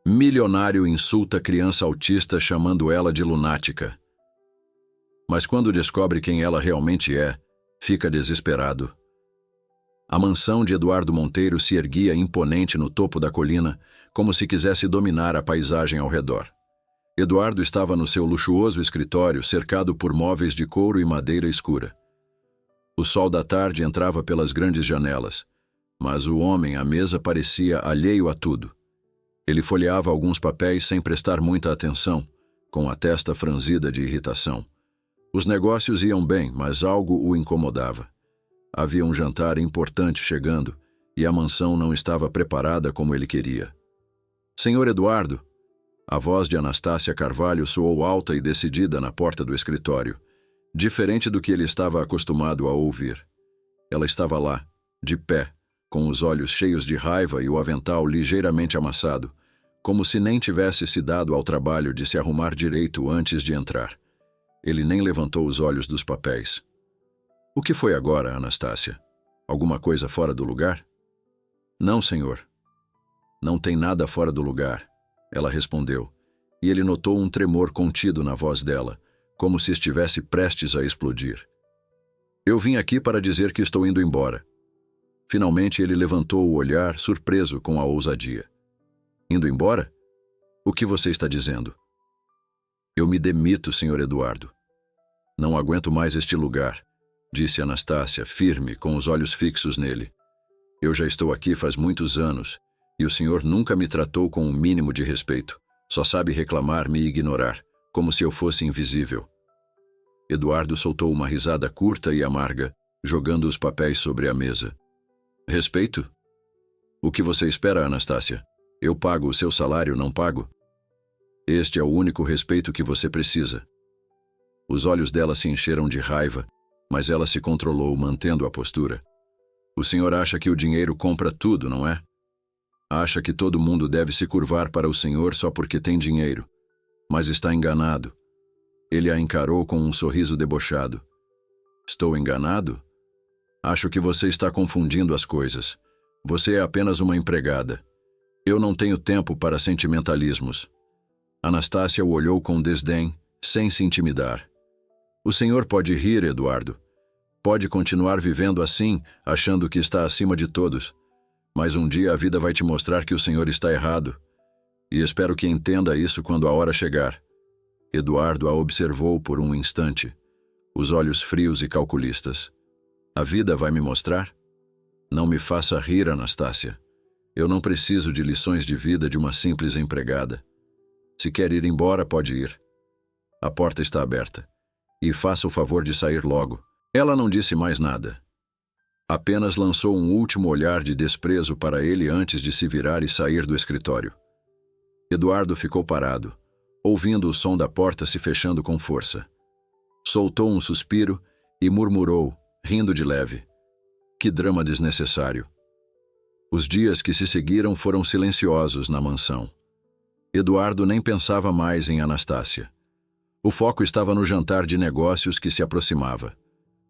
Milionário insulta criança autista chamando ela de lunática. Mas quando descobre quem ela realmente é, fica desesperado. A mansão de Eduardo Monteiro se erguia imponente no topo da colina, como se quisesse dominar a paisagem ao redor. Eduardo estava no seu luxuoso escritório, cercado por móveis de couro e madeira escura. O sol da tarde entrava pelas grandes janelas, mas o homem à mesa parecia alheio a tudo. Ele folheava alguns papéis sem prestar muita atenção, com a testa franzida de irritação. Os negócios iam bem, mas algo o incomodava. Havia um jantar importante chegando, e a mansão não estava preparada como ele queria. Senhor Eduardo! A voz de Anastácia Carvalho soou alta e decidida na porta do escritório, diferente do que ele estava acostumado a ouvir. Ela estava lá, de pé, com os olhos cheios de raiva e o avental ligeiramente amassado, como se nem tivesse se dado ao trabalho de se arrumar direito antes de entrar. Ele nem levantou os olhos dos papéis. O que foi agora, Anastácia? Alguma coisa fora do lugar? Não, senhor. Não tem nada fora do lugar, ela respondeu, e ele notou um tremor contido na voz dela, como se estivesse prestes a explodir. Eu vim aqui para dizer que estou indo embora. Finalmente ele levantou o olhar, surpreso com a ousadia. Indo embora? O que você está dizendo? Eu me demito, senhor Eduardo. Não aguento mais este lugar, disse Anastácia, firme, com os olhos fixos nele. Eu já estou aqui faz muitos anos, e o senhor nunca me tratou com um mínimo de respeito. Só sabe reclamar-me e ignorar, como se eu fosse invisível. Eduardo soltou uma risada curta e amarga, jogando os papéis sobre a mesa. Respeito? O que você espera, Anastácia? Eu pago o seu salário, não pago? Este é o único respeito que você precisa. Os olhos dela se encheram de raiva, mas ela se controlou, mantendo a postura. O senhor acha que o dinheiro compra tudo, não é? Acha que todo mundo deve se curvar para o senhor só porque tem dinheiro. Mas está enganado. Ele a encarou com um sorriso debochado. Estou enganado? Acho que você está confundindo as coisas. Você é apenas uma empregada. Eu não tenho tempo para sentimentalismos. Anastácia o olhou com desdém, sem se intimidar. O senhor pode rir, Eduardo. Pode continuar vivendo assim, achando que está acima de todos. Mas um dia a vida vai te mostrar que o senhor está errado. E espero que entenda isso quando a hora chegar. Eduardo a observou por um instante, os olhos frios e calculistas. A vida vai me mostrar? Não me faça rir, Anastácia. Eu não preciso de lições de vida de uma simples empregada. Se quer ir embora, pode ir. A porta está aberta. E faça o favor de sair logo. Ela não disse mais nada. Apenas lançou um último olhar de desprezo para ele antes de se virar e sair do escritório. Eduardo ficou parado, ouvindo o som da porta se fechando com força. Soltou um suspiro e murmurou, rindo de leve. Que drama desnecessário. Os dias que se seguiram foram silenciosos na mansão. Eduardo nem pensava mais em Anastácia. O foco estava no jantar de negócios que se aproximava.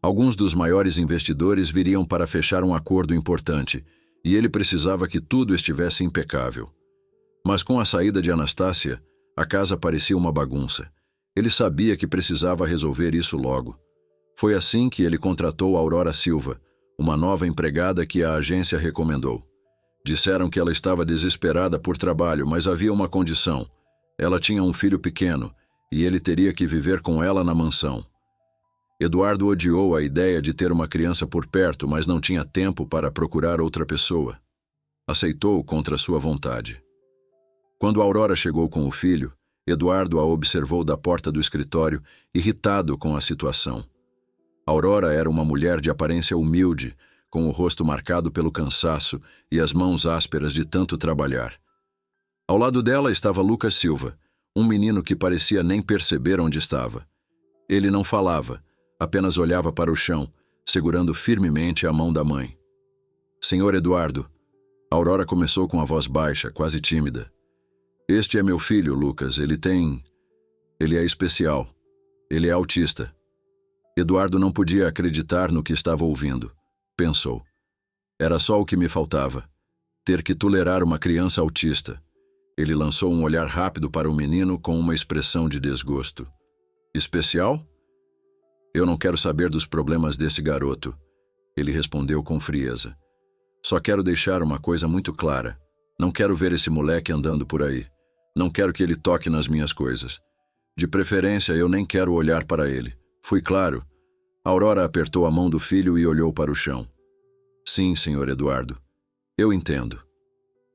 Alguns dos maiores investidores viriam para fechar um acordo importante, e ele precisava que tudo estivesse impecável. Mas com a saída de Anastácia, a casa parecia uma bagunça. Ele sabia que precisava resolver isso logo. Foi assim que ele contratou Aurora Silva, uma nova empregada que a agência recomendou. Disseram que ela estava desesperada por trabalho, mas havia uma condição. Ela tinha um filho pequeno, e ele teria que viver com ela na mansão. Eduardo odiou a ideia de ter uma criança por perto, mas não tinha tempo para procurar outra pessoa. Aceitou contra sua vontade. Quando Aurora chegou com o filho, Eduardo a observou da porta do escritório, irritado com a situação. Aurora era uma mulher de aparência humilde, com o rosto marcado pelo cansaço e as mãos ásperas de tanto trabalhar. Ao lado dela estava Lucas Silva, um menino que parecia nem perceber onde estava. Ele não falava, apenas olhava para o chão, segurando firmemente a mão da mãe. Senhor Eduardo, Aurora começou com a voz baixa, quase tímida. Este é meu filho, Lucas. Ele é especial. Ele é autista. Eduardo não podia acreditar no que estava ouvindo. Pensou. Era só o que me faltava. Ter que tolerar uma criança autista. Ele lançou um olhar rápido para o menino com uma expressão de desgosto. Especial? Eu não quero saber dos problemas desse garoto, ele respondeu com frieza. Só quero deixar uma coisa muito clara. Não quero ver esse moleque andando por aí. Não quero que ele toque nas minhas coisas. De preferência, eu nem quero olhar para ele. Fui claro? Aurora apertou a mão do filho e olhou para o chão. Sim, senhor Eduardo. Eu entendo.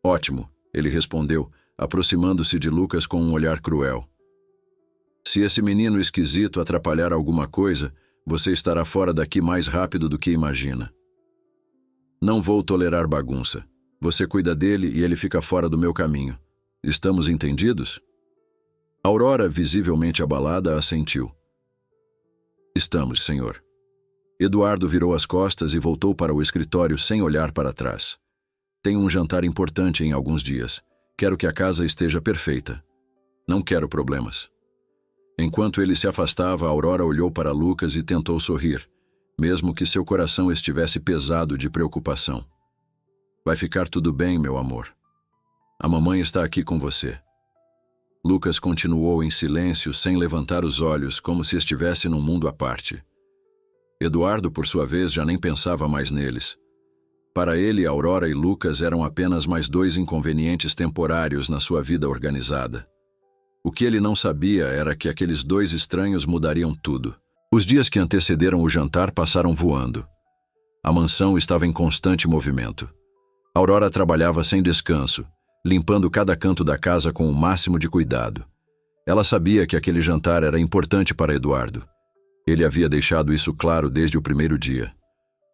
Ótimo, ele respondeu, aproximando-se de Lucas com um olhar cruel. Se esse menino esquisito atrapalhar alguma coisa, você estará fora daqui mais rápido do que imagina. Não vou tolerar bagunça. Você cuida dele e ele fica fora do meu caminho. Estamos entendidos? Aurora, visivelmente abalada, assentiu. Estamos, senhor. Eduardo virou as costas e voltou para o escritório sem olhar para trás. Tenho um jantar importante em alguns dias. Quero que a casa esteja perfeita. Não quero problemas. Enquanto ele se afastava, Aurora olhou para Lucas e tentou sorrir, mesmo que seu coração estivesse pesado de preocupação. Vai ficar tudo bem, meu amor. A mamãe está aqui com você. Lucas continuou em silêncio, sem levantar os olhos, como se estivesse num mundo à parte. Eduardo, por sua vez, já nem pensava mais neles. Para ele, Aurora e Lucas eram apenas mais dois inconvenientes temporários na sua vida organizada. O que ele não sabia era que aqueles dois estranhos mudariam tudo. Os dias que antecederam o jantar passaram voando. A mansão estava em constante movimento. Aurora trabalhava sem descanso, limpando cada canto da casa com o máximo de cuidado. Ela sabia que aquele jantar era importante para Eduardo. Ele havia deixado isso claro desde o primeiro dia.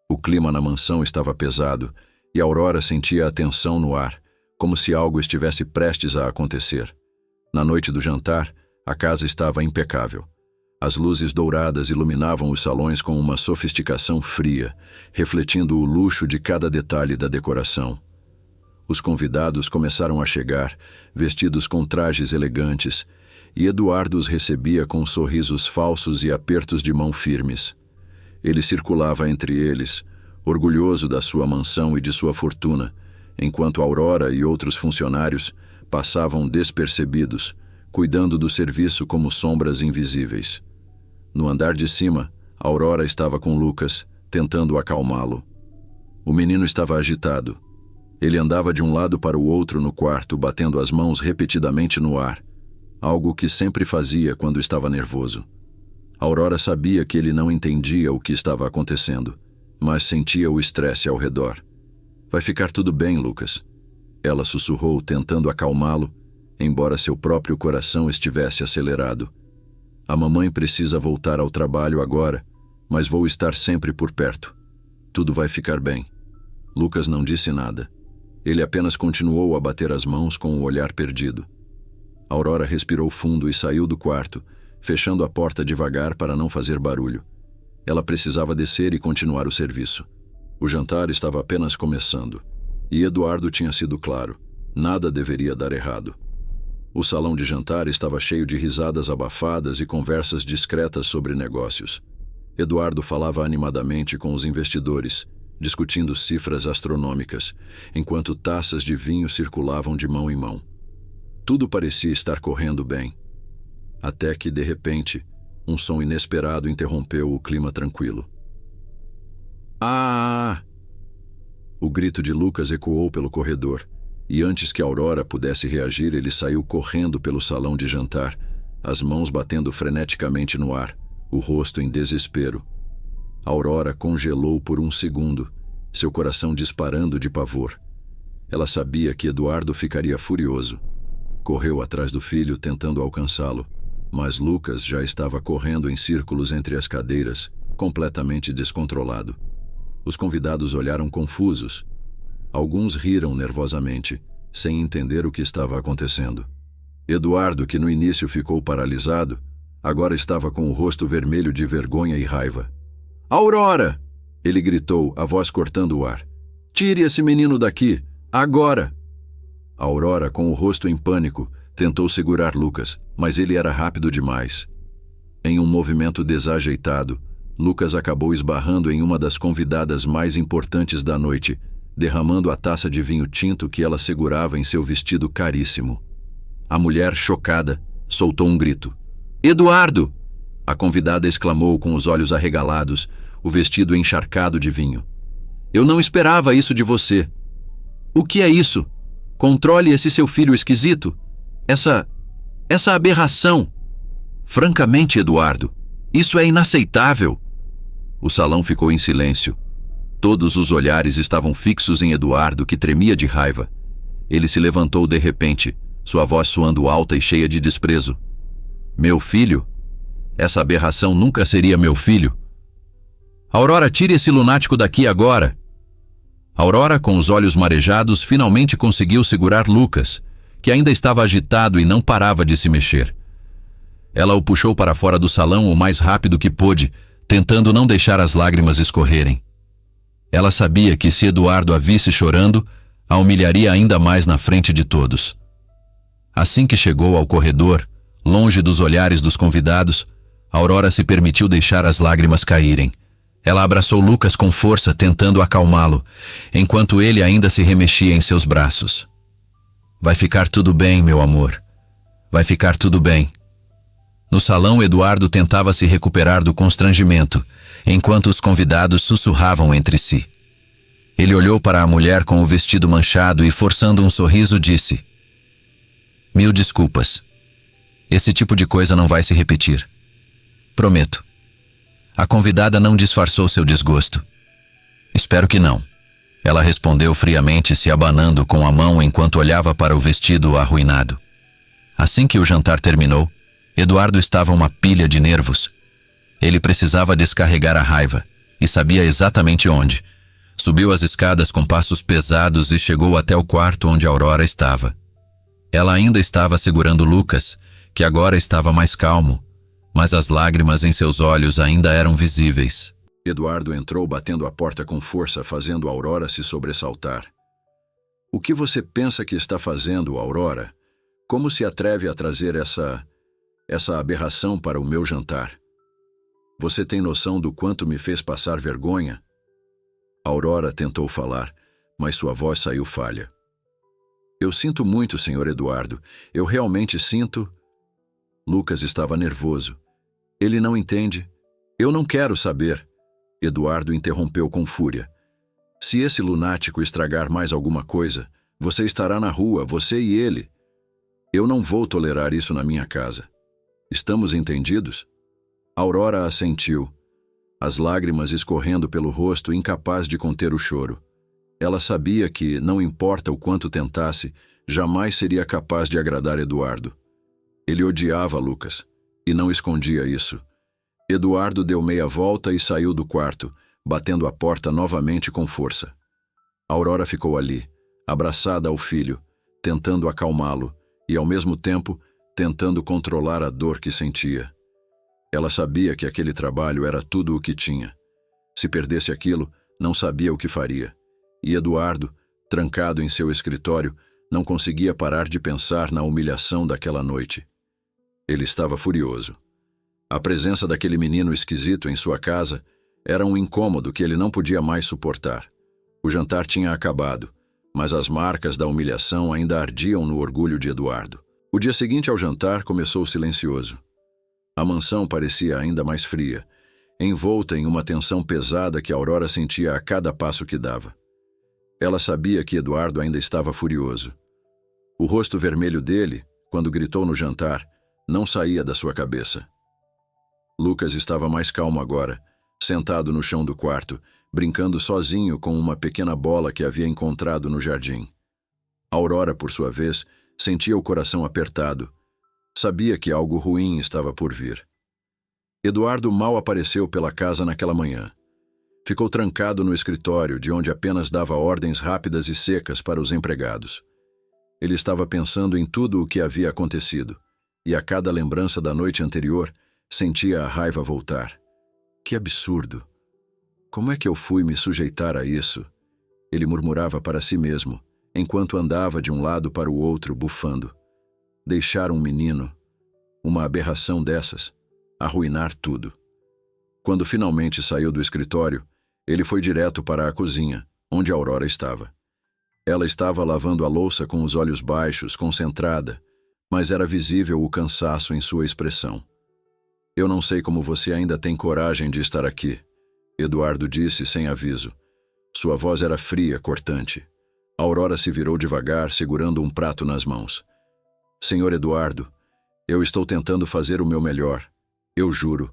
O clima na mansão estava pesado e Aurora sentia a tensão no ar, como se algo estivesse prestes a acontecer. Na noite do jantar, a casa estava impecável. As luzes douradas iluminavam os salões com uma sofisticação fria, refletindo o luxo de cada detalhe da decoração. Os convidados começaram a chegar, vestidos com trajes elegantes, e Eduardo os recebia com sorrisos falsos e apertos de mão firmes. Ele circulava entre eles, orgulhoso da sua mansão e de sua fortuna, enquanto Aurora e outros funcionários passavam despercebidos, cuidando do serviço como sombras invisíveis. No andar de cima, Aurora estava com Lucas, tentando acalmá-lo. O menino estava agitado. Ele andava de um lado para o outro no quarto, batendo as mãos repetidamente no ar, algo que sempre fazia quando estava nervoso. Aurora sabia que ele não entendia o que estava acontecendo, mas sentia o estresse ao redor. Vai ficar tudo bem, Lucas. Ela sussurrou, tentando acalmá-lo, embora seu próprio coração estivesse acelerado. A mamãe precisa voltar ao trabalho agora, mas vou estar sempre por perto. Tudo vai ficar bem. Lucas não disse nada. Ele apenas continuou a bater as mãos com o olhar perdido. Aurora respirou fundo e saiu do quarto, fechando a porta devagar para não fazer barulho. Ela precisava descer e continuar o serviço. O jantar estava apenas começando. E Eduardo tinha sido claro, nada deveria dar errado. O salão de jantar estava cheio de risadas abafadas e conversas discretas sobre negócios. Eduardo falava animadamente com os investidores, discutindo cifras astronômicas, enquanto taças de vinho circulavam de mão em mão. Tudo parecia estar correndo bem. Até que, de repente, um som inesperado interrompeu o clima tranquilo. Ah! O grito de Lucas ecoou pelo corredor, e antes que Aurora pudesse reagir, ele saiu correndo pelo salão de jantar, as mãos batendo freneticamente no ar, o rosto em desespero. Aurora congelou por um segundo, seu coração disparando de pavor. Ela sabia que Eduardo ficaria furioso. Correu atrás do filho, tentando alcançá-lo, mas Lucas já estava correndo em círculos entre as cadeiras, completamente descontrolado. Os convidados olharam confusos. Alguns riram nervosamente, sem entender o que estava acontecendo. Eduardo, que no início ficou paralisado, agora estava com o rosto vermelho de vergonha e raiva. "Aurora!" ele gritou, a voz cortando o ar. "Tire esse menino daqui, agora!" Aurora, com o rosto em pânico, tentou segurar Lucas, mas ele era rápido demais. Em um movimento desajeitado, Lucas acabou esbarrando em uma das convidadas mais importantes da noite, derramando a taça de vinho tinto que ela segurava em seu vestido caríssimo. A mulher, chocada, soltou um grito. Eduardo! A convidada exclamou com os olhos arregalados, o vestido encharcado de vinho. Eu não esperava isso de você. O que é isso? Controle esse seu filho esquisito. Essa aberração. Francamente, Eduardo, isso é inaceitável. O salão ficou em silêncio. Todos os olhares estavam fixos em Eduardo, que tremia de raiva. Ele se levantou de repente, sua voz soando alta e cheia de desprezo. Meu filho? Essa aberração nunca seria meu filho. Aurora, tire esse lunático daqui agora. Aurora, com os olhos marejados, finalmente conseguiu segurar Lucas, que ainda estava agitado e não parava de se mexer. Ela o puxou para fora do salão o mais rápido que pôde, tentando não deixar as lágrimas escorrerem. Ela sabia que se Eduardo a visse chorando, a humilharia ainda mais na frente de todos. Assim que chegou ao corredor, longe dos olhares dos convidados, Aurora se permitiu deixar as lágrimas caírem. Ela abraçou Lucas com força, tentando acalmá-lo, enquanto ele ainda se remexia em seus braços. Vai ficar tudo bem, meu amor. Vai ficar tudo bem. No salão, Eduardo tentava se recuperar do constrangimento, enquanto os convidados sussurravam entre si. Ele olhou para a mulher com o vestido manchado e, forçando um sorriso, disse: Mil desculpas. Esse tipo de coisa não vai se repetir. Prometo. A convidada não disfarçou seu desgosto. Espero que não. Ela respondeu friamente, se abanando com a mão enquanto olhava para o vestido arruinado. Assim que o jantar terminou, Eduardo estava uma pilha de nervos. Ele precisava descarregar a raiva, e sabia exatamente onde. Subiu as escadas com passos pesados e chegou até o quarto onde Aurora estava. Ela ainda estava segurando Lucas, que agora estava mais calmo, mas as lágrimas em seus olhos ainda eram visíveis. Eduardo entrou batendo a porta com força, fazendo Aurora se sobressaltar. O que você pensa que está fazendo, Aurora? Como se atreve a trazer essa aberração para o meu jantar? Você tem noção do quanto me fez passar vergonha? Aurora tentou falar, mas sua voz saiu falha. Eu sinto muito, Sr. Eduardo. Eu realmente sinto... Lucas estava nervoso. Ele não entende. Eu não quero saber. Eduardo interrompeu com fúria. Se esse lunático estragar mais alguma coisa, você estará na rua, você e ele. Eu não vou tolerar isso na minha casa. Estamos entendidos? Aurora assentiu, as lágrimas escorrendo pelo rosto, incapaz de conter o choro. Ela sabia que, não importa o quanto tentasse, jamais seria capaz de agradar Eduardo. Ele odiava Lucas, e não escondia isso. Eduardo deu meia volta e saiu do quarto, batendo a porta novamente com força. Aurora ficou ali, abraçada ao filho, tentando acalmá-lo e, ao mesmo tempo, tentando controlar a dor que sentia. Ela sabia que aquele trabalho era tudo o que tinha. Se perdesse aquilo, não sabia o que faria. E Eduardo, trancado em seu escritório, não conseguia parar de pensar na humilhação daquela noite. Ele estava furioso. A presença daquele menino esquisito em sua casa era um incômodo que ele não podia mais suportar. O jantar tinha acabado, mas as marcas da humilhação ainda ardiam no orgulho de Eduardo. O dia seguinte ao jantar começou silencioso. A mansão parecia ainda mais fria, envolta em uma tensão pesada que Aurora sentia a cada passo que dava. Ela sabia que Eduardo ainda estava furioso. O rosto vermelho dele, quando gritou no jantar, não saía da sua cabeça. Lucas estava mais calmo agora, sentado no chão do quarto, brincando sozinho com uma pequena bola que havia encontrado no jardim. Aurora, por sua vez, sentia o coração apertado. Sabia que algo ruim estava por vir. Eduardo mal apareceu pela casa naquela manhã. Ficou trancado no escritório, de onde apenas dava ordens rápidas e secas para os empregados. Ele estava pensando em tudo o que havia acontecido, e a cada lembrança da noite anterior, sentia a raiva voltar. Que absurdo! Como é que eu fui me sujeitar a isso? Ele murmurava para si mesmo, enquanto andava de um lado para o outro, bufando. Deixar um menino, uma aberração dessas, arruinar tudo. Quando finalmente saiu do escritório, ele foi direto para a cozinha, onde Aurora estava. Ela estava lavando a louça com os olhos baixos, concentrada, mas era visível o cansaço em sua expressão. Eu não sei como você ainda tem coragem de estar aqui, Eduardo disse sem aviso. Sua voz era fria, cortante. Aurora se virou devagar, segurando um prato nas mãos. Senhor Eduardo, eu estou tentando fazer o meu melhor. Eu juro.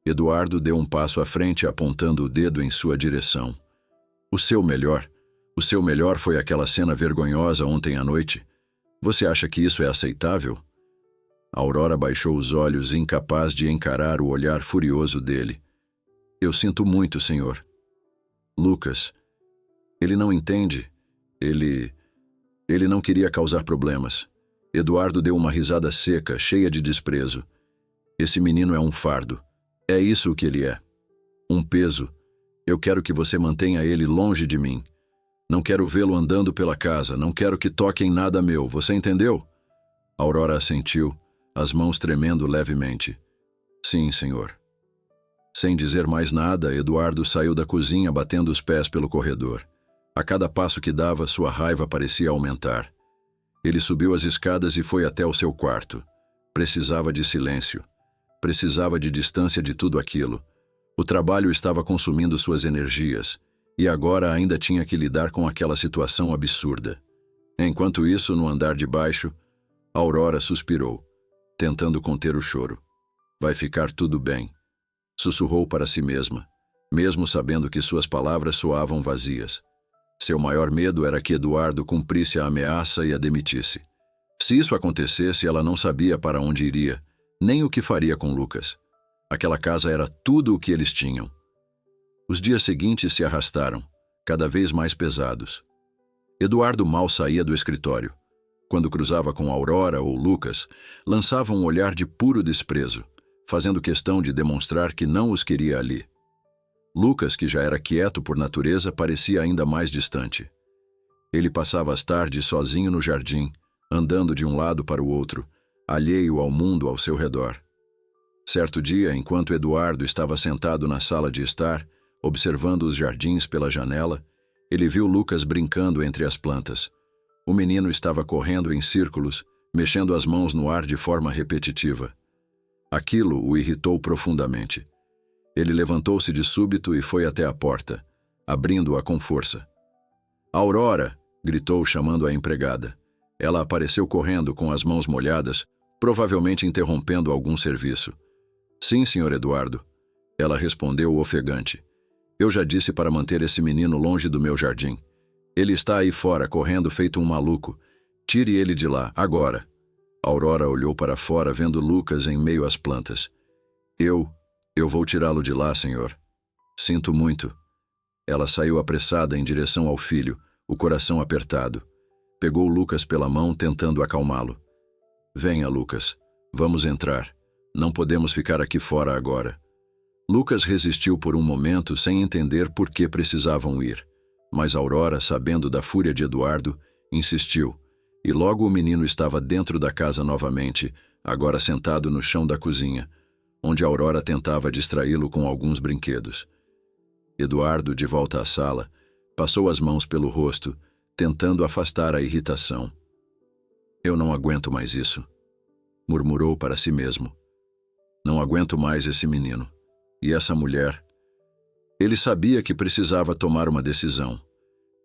Eduardo deu um passo à frente, apontando o dedo em sua direção. O seu melhor? O seu melhor foi aquela cena vergonhosa ontem à noite? Você acha que isso é aceitável? Aurora baixou os olhos, incapaz de encarar o olhar furioso dele. Eu sinto muito, senhor. Lucas, ele não entende. Ele não queria causar problemas. Eduardo deu uma risada seca, cheia de desprezo. Esse menino é um fardo. É isso o que ele é. Um peso. Eu quero que você mantenha ele longe de mim. Não quero vê-lo andando pela casa, não quero que toque em nada meu, você entendeu? Aurora assentiu, as mãos tremendo levemente. Sim, senhor. Sem dizer mais nada, Eduardo saiu da cozinha batendo os pés pelo corredor. A cada passo que dava, sua raiva parecia aumentar. Ele subiu as escadas e foi até o seu quarto. Precisava de silêncio. Precisava de distância de tudo aquilo. O trabalho estava consumindo suas energias, e agora ainda tinha que lidar com aquela situação absurda. Enquanto isso, no andar de baixo, Aurora suspirou, tentando conter o choro. Vai ficar tudo bem, sussurrou para si mesma, mesmo sabendo que suas palavras soavam vazias. Seu maior medo era que Eduardo cumprisse a ameaça e a demitisse. Se isso acontecesse, ela não sabia para onde iria, nem o que faria com Lucas. Aquela casa era tudo o que eles tinham. Os dias seguintes se arrastaram, cada vez mais pesados. Eduardo mal saía do escritório. Quando cruzava com Aurora ou Lucas, lançava um olhar de puro desprezo, fazendo questão de demonstrar que não os queria ali. Lucas, que já era quieto por natureza, parecia ainda mais distante. Ele passava as tardes sozinho no jardim, andando de um lado para o outro, alheio ao mundo ao seu redor. Certo dia, enquanto Eduardo estava sentado na sala de estar, observando os jardins pela janela, ele viu Lucas brincando entre as plantas. O menino estava correndo em círculos, mexendo as mãos no ar de forma repetitiva. Aquilo o irritou profundamente. Ele levantou-se de súbito e foi até a porta, abrindo-a com força. "Aurora!" gritou, chamando a empregada. Ela apareceu correndo com as mãos molhadas, provavelmente interrompendo algum serviço. "Sim, senhor Eduardo." Ela respondeu ofegante. "Eu já disse para manter esse menino longe do meu jardim. Ele está aí fora, correndo feito um maluco. Tire ele de lá, agora." Aurora olhou para fora, vendo Lucas em meio às plantas. Eu vou tirá-lo de lá, senhor." "Sinto muito." Ela saiu apressada em direção ao filho, o coração apertado. Pegou Lucas pela mão, tentando acalmá-lo. "Venha, Lucas. Vamos entrar. Não podemos ficar aqui fora agora." Lucas resistiu por um momento sem entender por que precisavam ir. Mas Aurora, sabendo da fúria de Eduardo, insistiu, e logo o menino estava dentro da casa novamente, agora sentado no chão da cozinha, onde Aurora tentava distraí-lo com alguns brinquedos. Eduardo, de volta à sala, passou as mãos pelo rosto, tentando afastar a irritação. "Eu não aguento mais isso", murmurou para si mesmo. "Não aguento mais esse menino. E essa mulher?" Ele sabia que precisava tomar uma decisão.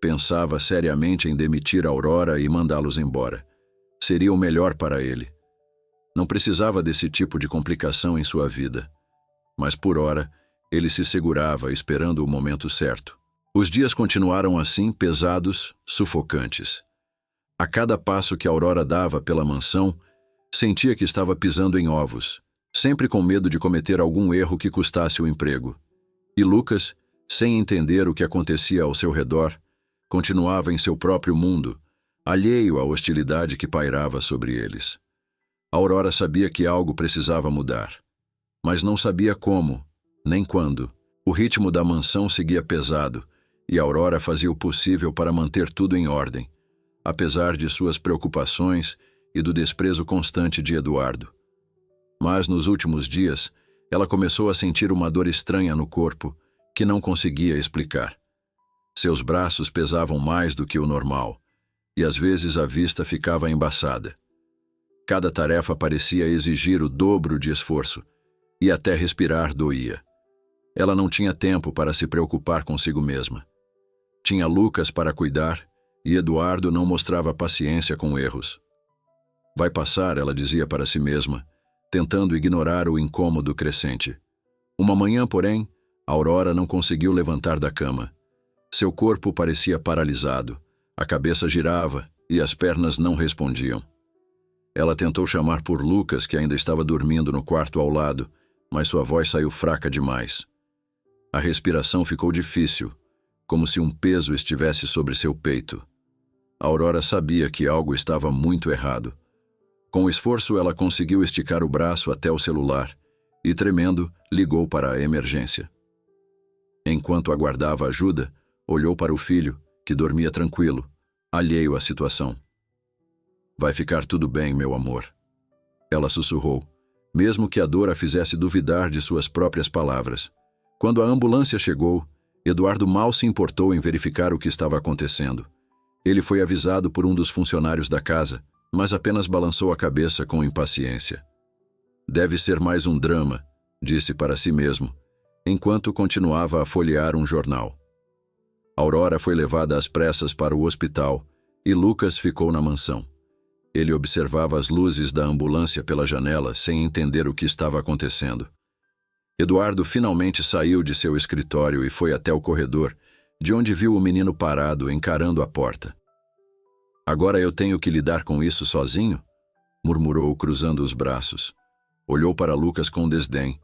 Pensava seriamente em demitir Aurora e mandá-los embora. Seria o melhor para ele. Não precisava desse tipo de complicação em sua vida. Mas por ora, ele se segurava, esperando o momento certo. Os dias continuaram assim, pesados, sufocantes. A cada passo que Aurora dava pela mansão, sentia que estava pisando em ovos, sempre com medo de cometer algum erro que custasse o emprego. E Lucas, sem entender o que acontecia ao seu redor, continuava em seu próprio mundo, alheio à hostilidade que pairava sobre eles. Aurora sabia que algo precisava mudar, mas não sabia como, nem quando. O ritmo da mansão seguia pesado, e Aurora fazia o possível para manter tudo em ordem, apesar de suas preocupações e do desprezo constante de Eduardo. Mas nos últimos dias, ela começou a sentir uma dor estranha no corpo que não conseguia explicar. Seus braços pesavam mais do que o normal, e às vezes a vista ficava embaçada. Cada tarefa parecia exigir o dobro de esforço, e até respirar doía. Ela não tinha tempo para se preocupar consigo mesma. Tinha Lucas para cuidar, e Eduardo não mostrava paciência com erros. Vai passar, ela dizia para si mesma, tentando ignorar o incômodo crescente. Uma manhã, porém, Aurora não conseguiu levantar da cama. Seu corpo parecia paralisado, a cabeça girava e as pernas não respondiam. Ela tentou chamar por Lucas, que ainda estava dormindo no quarto ao lado, mas sua voz saiu fraca demais. A respiração ficou difícil, como se um peso estivesse sobre seu peito. Aurora sabia que algo estava muito errado. Com esforço, ela conseguiu esticar o braço até o celular e, tremendo, ligou para a emergência. Enquanto aguardava ajuda, olhou para o filho, que dormia tranquilo, alheio à situação. Vai ficar tudo bem, meu amor. Ela sussurrou, mesmo que a dor a fizesse duvidar de suas próprias palavras. Quando a ambulância chegou, Eduardo mal se importou em verificar o que estava acontecendo. Ele foi avisado por um dos funcionários da casa, mas apenas balançou a cabeça com impaciência. Deve ser mais um drama, disse para si mesmo, enquanto continuava a folhear um jornal. Aurora foi levada às pressas para o hospital e Lucas ficou na mansão. Ele observava as luzes da ambulância pela janela sem entender o que estava acontecendo. Eduardo finalmente saiu de seu escritório e foi até o corredor, de onde viu o menino parado encarando a porta. Agora eu tenho que lidar com isso sozinho? Murmurou, cruzando os braços. Olhou para Lucas com desdém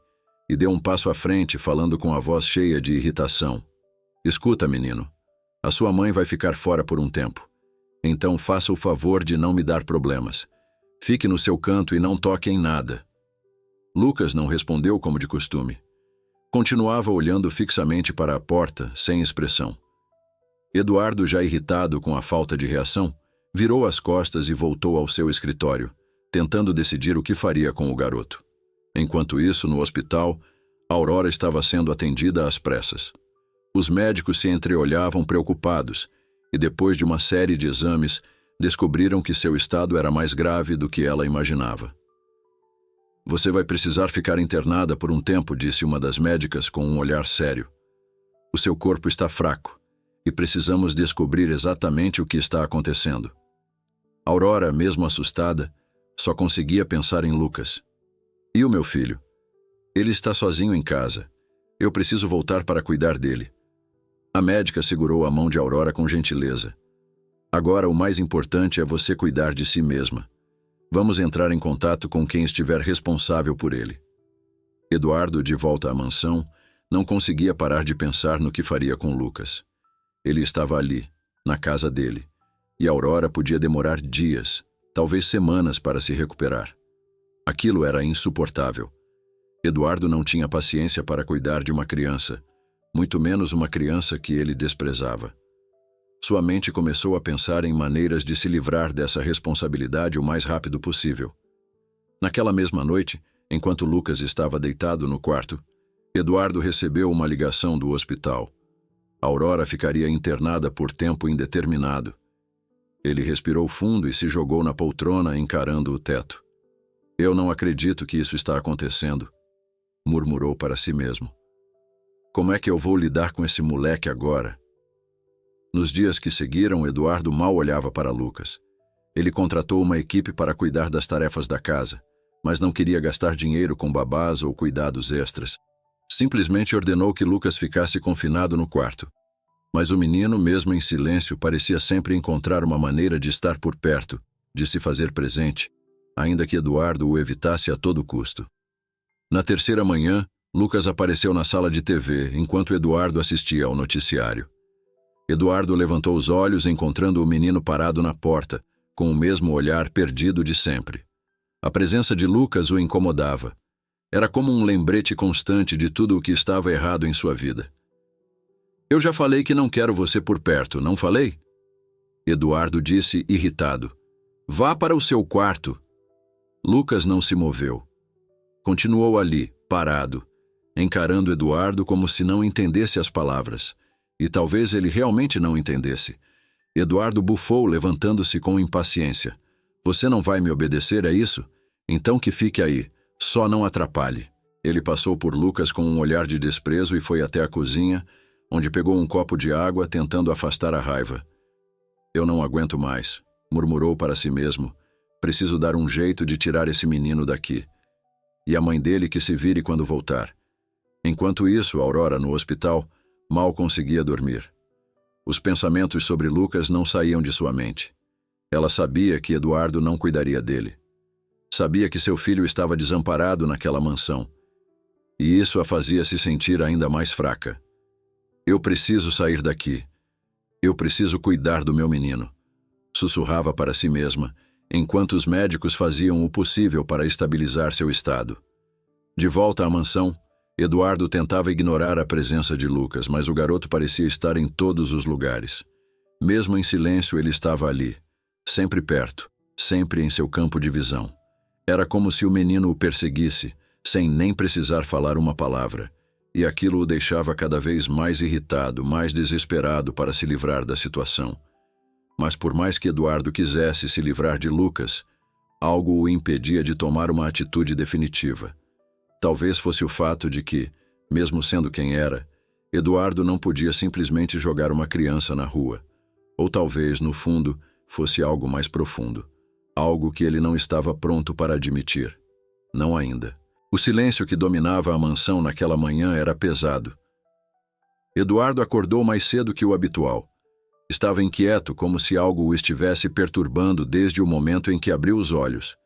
e deu um passo à frente, falando com a voz cheia de irritação. Escuta, menino. A sua mãe vai ficar fora por um tempo. Então faça o favor de não me dar problemas. Fique no seu canto e não toque em nada. Lucas não respondeu como de costume. Continuava olhando fixamente para a porta, sem expressão. Eduardo, já irritado com a falta de reação, virou as costas e voltou ao seu escritório, tentando decidir o que faria com o garoto. Enquanto isso, no hospital, Aurora estava sendo atendida às pressas. Os médicos se entreolhavam preocupados e, depois de uma série de exames, descobriram que seu estado era mais grave do que ela imaginava. Você vai precisar ficar internada por um tempo, disse uma das médicas com um olhar sério. O seu corpo está fraco e precisamos descobrir exatamente o que está acontecendo. Aurora, mesmo assustada, só conseguia pensar em Lucas. E o meu filho? Ele está sozinho em casa. Eu preciso voltar para cuidar dele. A médica segurou a mão de Aurora com gentileza. Agora o mais importante é você cuidar de si mesma. Vamos entrar em contato com quem estiver responsável por ele. Eduardo, de volta à mansão, não conseguia parar de pensar no que faria com Lucas. Ele estava ali, na casa dele, e Aurora podia demorar dias, talvez semanas para se recuperar. Aquilo era insuportável. Eduardo não tinha paciência para cuidar de uma criança, muito menos uma criança que ele desprezava. Sua mente começou a pensar em maneiras de se livrar dessa responsabilidade o mais rápido possível. Naquela mesma noite, enquanto Lucas estava deitado no quarto, Eduardo recebeu uma ligação do hospital. Aurora ficaria internada por tempo indeterminado. Ele respirou fundo e se jogou na poltrona, encarando o teto. Eu não acredito que isso está acontecendo, murmurou para si mesmo. Como é que eu vou lidar com esse moleque agora? Nos dias que seguiram, Eduardo mal olhava para Lucas. Ele contratou uma equipe para cuidar das tarefas da casa, mas não queria gastar dinheiro com babás ou cuidados extras. Simplesmente ordenou que Lucas ficasse confinado no quarto. Mas o menino, mesmo em silêncio, parecia sempre encontrar uma maneira de estar por perto, de se fazer presente, ainda que Eduardo o evitasse a todo custo. Na terceira manhã, Lucas apareceu na sala de TV, enquanto Eduardo assistia ao noticiário. Eduardo levantou os olhos, encontrando o menino parado na porta, com o mesmo olhar perdido de sempre. A presença de Lucas o incomodava. Era como um lembrete constante de tudo o que estava errado em sua vida. Eu já falei que não quero você por perto, não falei? Eduardo disse, irritado. Vá para o seu quarto. Lucas não se moveu. Continuou ali, parado, encarando Eduardo como se não entendesse as palavras. E talvez ele realmente não entendesse. Eduardo bufou, levantando-se com impaciência. Você não vai me obedecer, é isso? Então que fique aí, só não atrapalhe. Ele passou por Lucas com um olhar de desprezo e foi até a cozinha, onde pegou um copo de água, tentando afastar a raiva. Eu não aguento mais, murmurou para si mesmo. Preciso dar um jeito de tirar esse menino daqui. E a mãe dele que se vire quando voltar. Enquanto isso, Aurora, no hospital, mal conseguia dormir. Os pensamentos sobre Lucas não saíam de sua mente. Ela sabia que Eduardo não cuidaria dele. Sabia que seu filho estava desamparado naquela mansão. E isso a fazia se sentir ainda mais fraca. Eu preciso sair daqui. Eu preciso cuidar do meu menino. Sussurrava para si mesma, enquanto os médicos faziam o possível para estabilizar seu estado. De volta à mansão, Eduardo tentava ignorar a presença de Lucas, mas o garoto parecia estar em todos os lugares. Mesmo em silêncio, ele estava ali, sempre perto, sempre em seu campo de visão. Era como se o menino o perseguisse, sem nem precisar falar uma palavra, e aquilo o deixava cada vez mais irritado, mais desesperado para se livrar da situação. Mas por mais que Eduardo quisesse se livrar de Lucas, algo o impedia de tomar uma atitude definitiva. Talvez fosse o fato de que, mesmo sendo quem era, Eduardo não podia simplesmente jogar uma criança na rua. Ou talvez, no fundo, fosse algo mais profundo. Algo que ele não estava pronto para admitir. Não ainda. O silêncio que dominava a mansão naquela manhã era pesado. Eduardo acordou mais cedo que o habitual. Estava inquieto, como se algo o estivesse perturbando desde o momento em que abriu os olhos.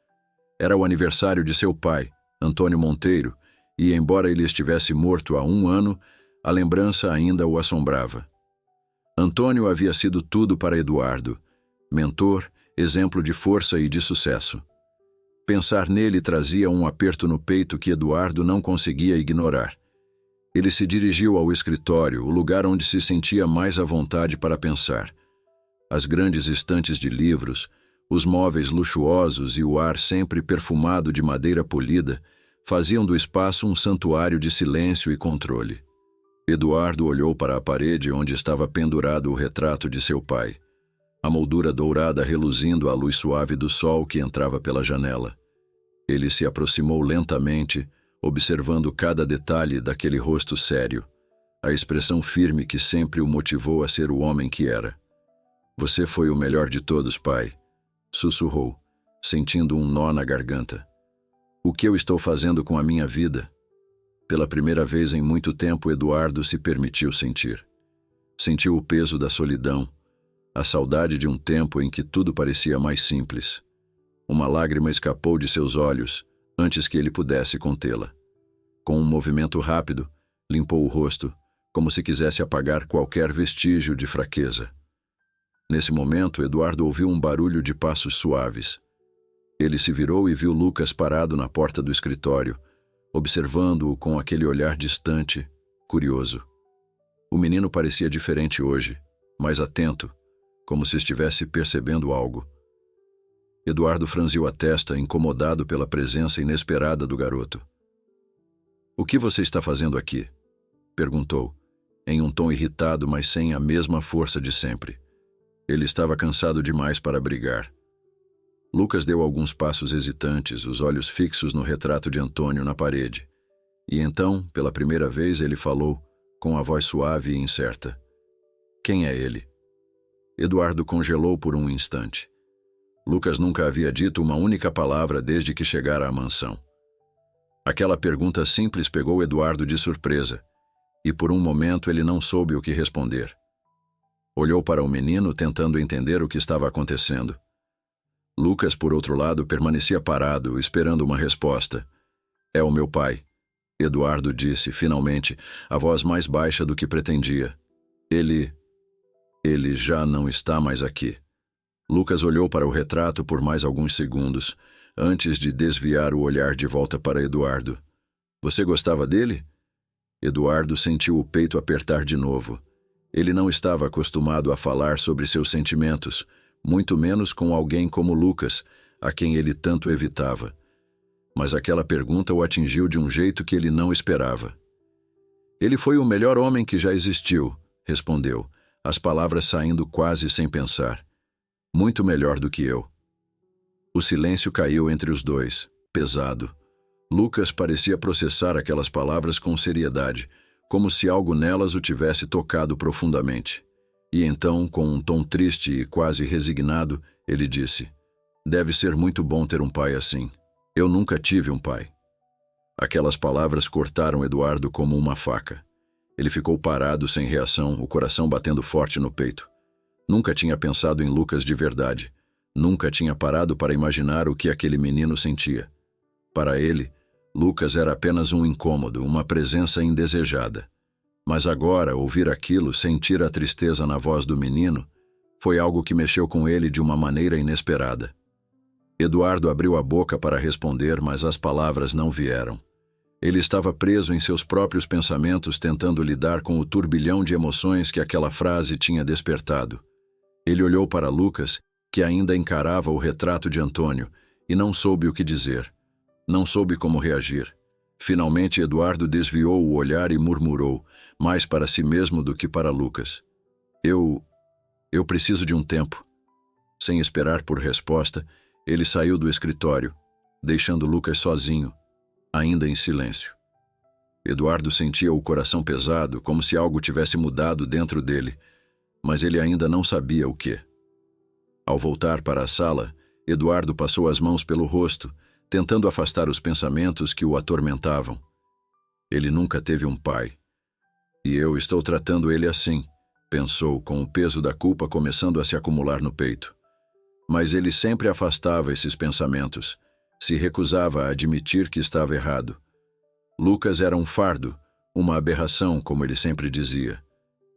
Era o aniversário de seu pai, Antônio Monteiro, e embora ele estivesse morto há 1 ano, a lembrança ainda o assombrava. Antônio havia sido tudo para Eduardo, mentor, exemplo de força e de sucesso. Pensar nele trazia um aperto no peito que Eduardo não conseguia ignorar. Ele se dirigiu ao escritório, o lugar onde se sentia mais à vontade para pensar. As grandes estantes de livros, os móveis luxuosos e o ar sempre perfumado de madeira polida faziam do espaço um santuário de silêncio e controle. Eduardo olhou para a parede onde estava pendurado o retrato de seu pai, a moldura dourada reluzindo à luz suave do sol que entrava pela janela. Ele se aproximou lentamente, observando cada detalhe daquele rosto sério, a expressão firme que sempre o motivou a ser o homem que era. Você foi o melhor de todos, pai, sussurrou, sentindo um nó na garganta. O que eu estou fazendo com a minha vida? Pela primeira vez em muito tempo, Eduardo se permitiu sentir. Sentiu o peso da solidão, a saudade de um tempo em que tudo parecia mais simples. Uma lágrima escapou de seus olhos antes que ele pudesse contê-la. Com um movimento rápido, limpou o rosto, como se quisesse apagar qualquer vestígio de fraqueza. Nesse momento, Eduardo ouviu um barulho de passos suaves. Ele se virou e viu Lucas parado na porta do escritório, observando-o com aquele olhar distante, curioso. O menino parecia diferente hoje, mais atento, como se estivesse percebendo algo. Eduardo franziu a testa, incomodado pela presença inesperada do garoto. "O que você está fazendo aqui?" perguntou, em um tom irritado, mas sem a mesma força de sempre. Ele estava cansado demais para brigar. Lucas deu alguns passos hesitantes, os olhos fixos no retrato de Antônio na parede. E então, pela primeira vez, ele falou, com a voz suave e incerta. "Quem é ele?" Eduardo congelou por um instante. Lucas nunca havia dito uma única palavra desde que chegara à mansão. Aquela pergunta simples pegou Eduardo de surpresa, e por um momento ele não soube o que responder. Olhou para o menino, tentando entender o que estava acontecendo. Lucas, por outro lado, permanecia parado, esperando uma resposta. "É o meu pai", Eduardo disse, finalmente, a voz mais baixa do que pretendia. Ele já não está mais aqui." Lucas olhou para o retrato por mais alguns segundos, antes de desviar o olhar de volta para Eduardo. "Você gostava dele?" Eduardo sentiu o peito apertar de novo. Ele não estava acostumado a falar sobre seus sentimentos, muito menos com alguém como Lucas, a quem ele tanto evitava. Mas aquela pergunta o atingiu de um jeito que ele não esperava. "Ele foi o melhor homem que já existiu", respondeu, as palavras saindo quase sem pensar. "Muito melhor do que eu." O silêncio caiu entre os dois, pesado. Lucas parecia processar aquelas palavras com seriedade, como se algo nelas o tivesse tocado profundamente. E então, com um tom triste e quase resignado, ele disse: "Deve ser muito bom ter um pai assim. Eu nunca tive um pai." Aquelas palavras cortaram Eduardo como uma faca. Ele ficou parado, sem reação, o coração batendo forte no peito. Nunca tinha pensado em Lucas de verdade. Nunca tinha parado para imaginar o que aquele menino sentia. Para ele, Lucas era apenas um incômodo, uma presença indesejada. Mas agora, ouvir aquilo, sentir a tristeza na voz do menino, foi algo que mexeu com ele de uma maneira inesperada. Eduardo abriu a boca para responder, mas as palavras não vieram. Ele estava preso em seus próprios pensamentos, tentando lidar com o turbilhão de emoções que aquela frase tinha despertado. Ele olhou para Lucas, que ainda encarava o retrato de Antônio, e não soube o que dizer. Não soube como reagir. Finalmente, Eduardo desviou o olhar e murmurou, mais para si mesmo do que para Lucas: Eu preciso de um tempo." Sem esperar por resposta, ele saiu do escritório, deixando Lucas sozinho, ainda em silêncio. Eduardo sentia o coração pesado, como se algo tivesse mudado dentro dele, mas ele ainda não sabia o quê. Ao voltar para a sala, Eduardo passou as mãos pelo rosto, tentando afastar os pensamentos que o atormentavam. Ele nunca teve um pai. E eu estou tratando ele assim, pensou, com o peso da culpa começando a se acumular no peito. Mas ele sempre afastava esses pensamentos, se recusava a admitir que estava errado. Lucas era um fardo, uma aberração, como ele sempre dizia.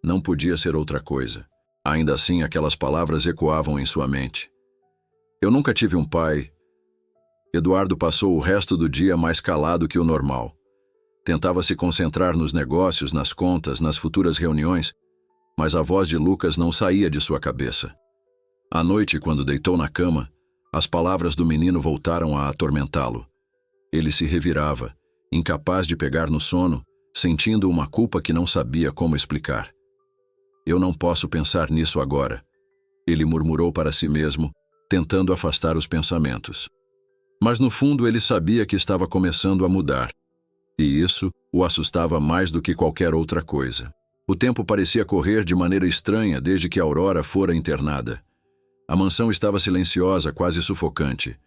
Não podia ser outra coisa. Ainda assim, aquelas palavras ecoavam em sua mente. Eu nunca tive um pai. Eduardo passou o resto do dia mais calado que o normal. Tentava se concentrar nos negócios, nas contas, nas futuras reuniões, mas a voz de Lucas não saía de sua cabeça. À noite, quando deitou na cama, as palavras do menino voltaram a atormentá-lo. Ele se revirava, incapaz de pegar no sono, sentindo uma culpa que não sabia como explicar. Eu não posso pensar nisso agora, ele murmurou para si mesmo, tentando afastar os pensamentos. Mas no fundo ele sabia que estava começando a mudar. E isso o assustava mais do que qualquer outra coisa. O tempo parecia correr de maneira estranha desde que Aurora fora internada. A mansão estava silenciosa, quase sufocante.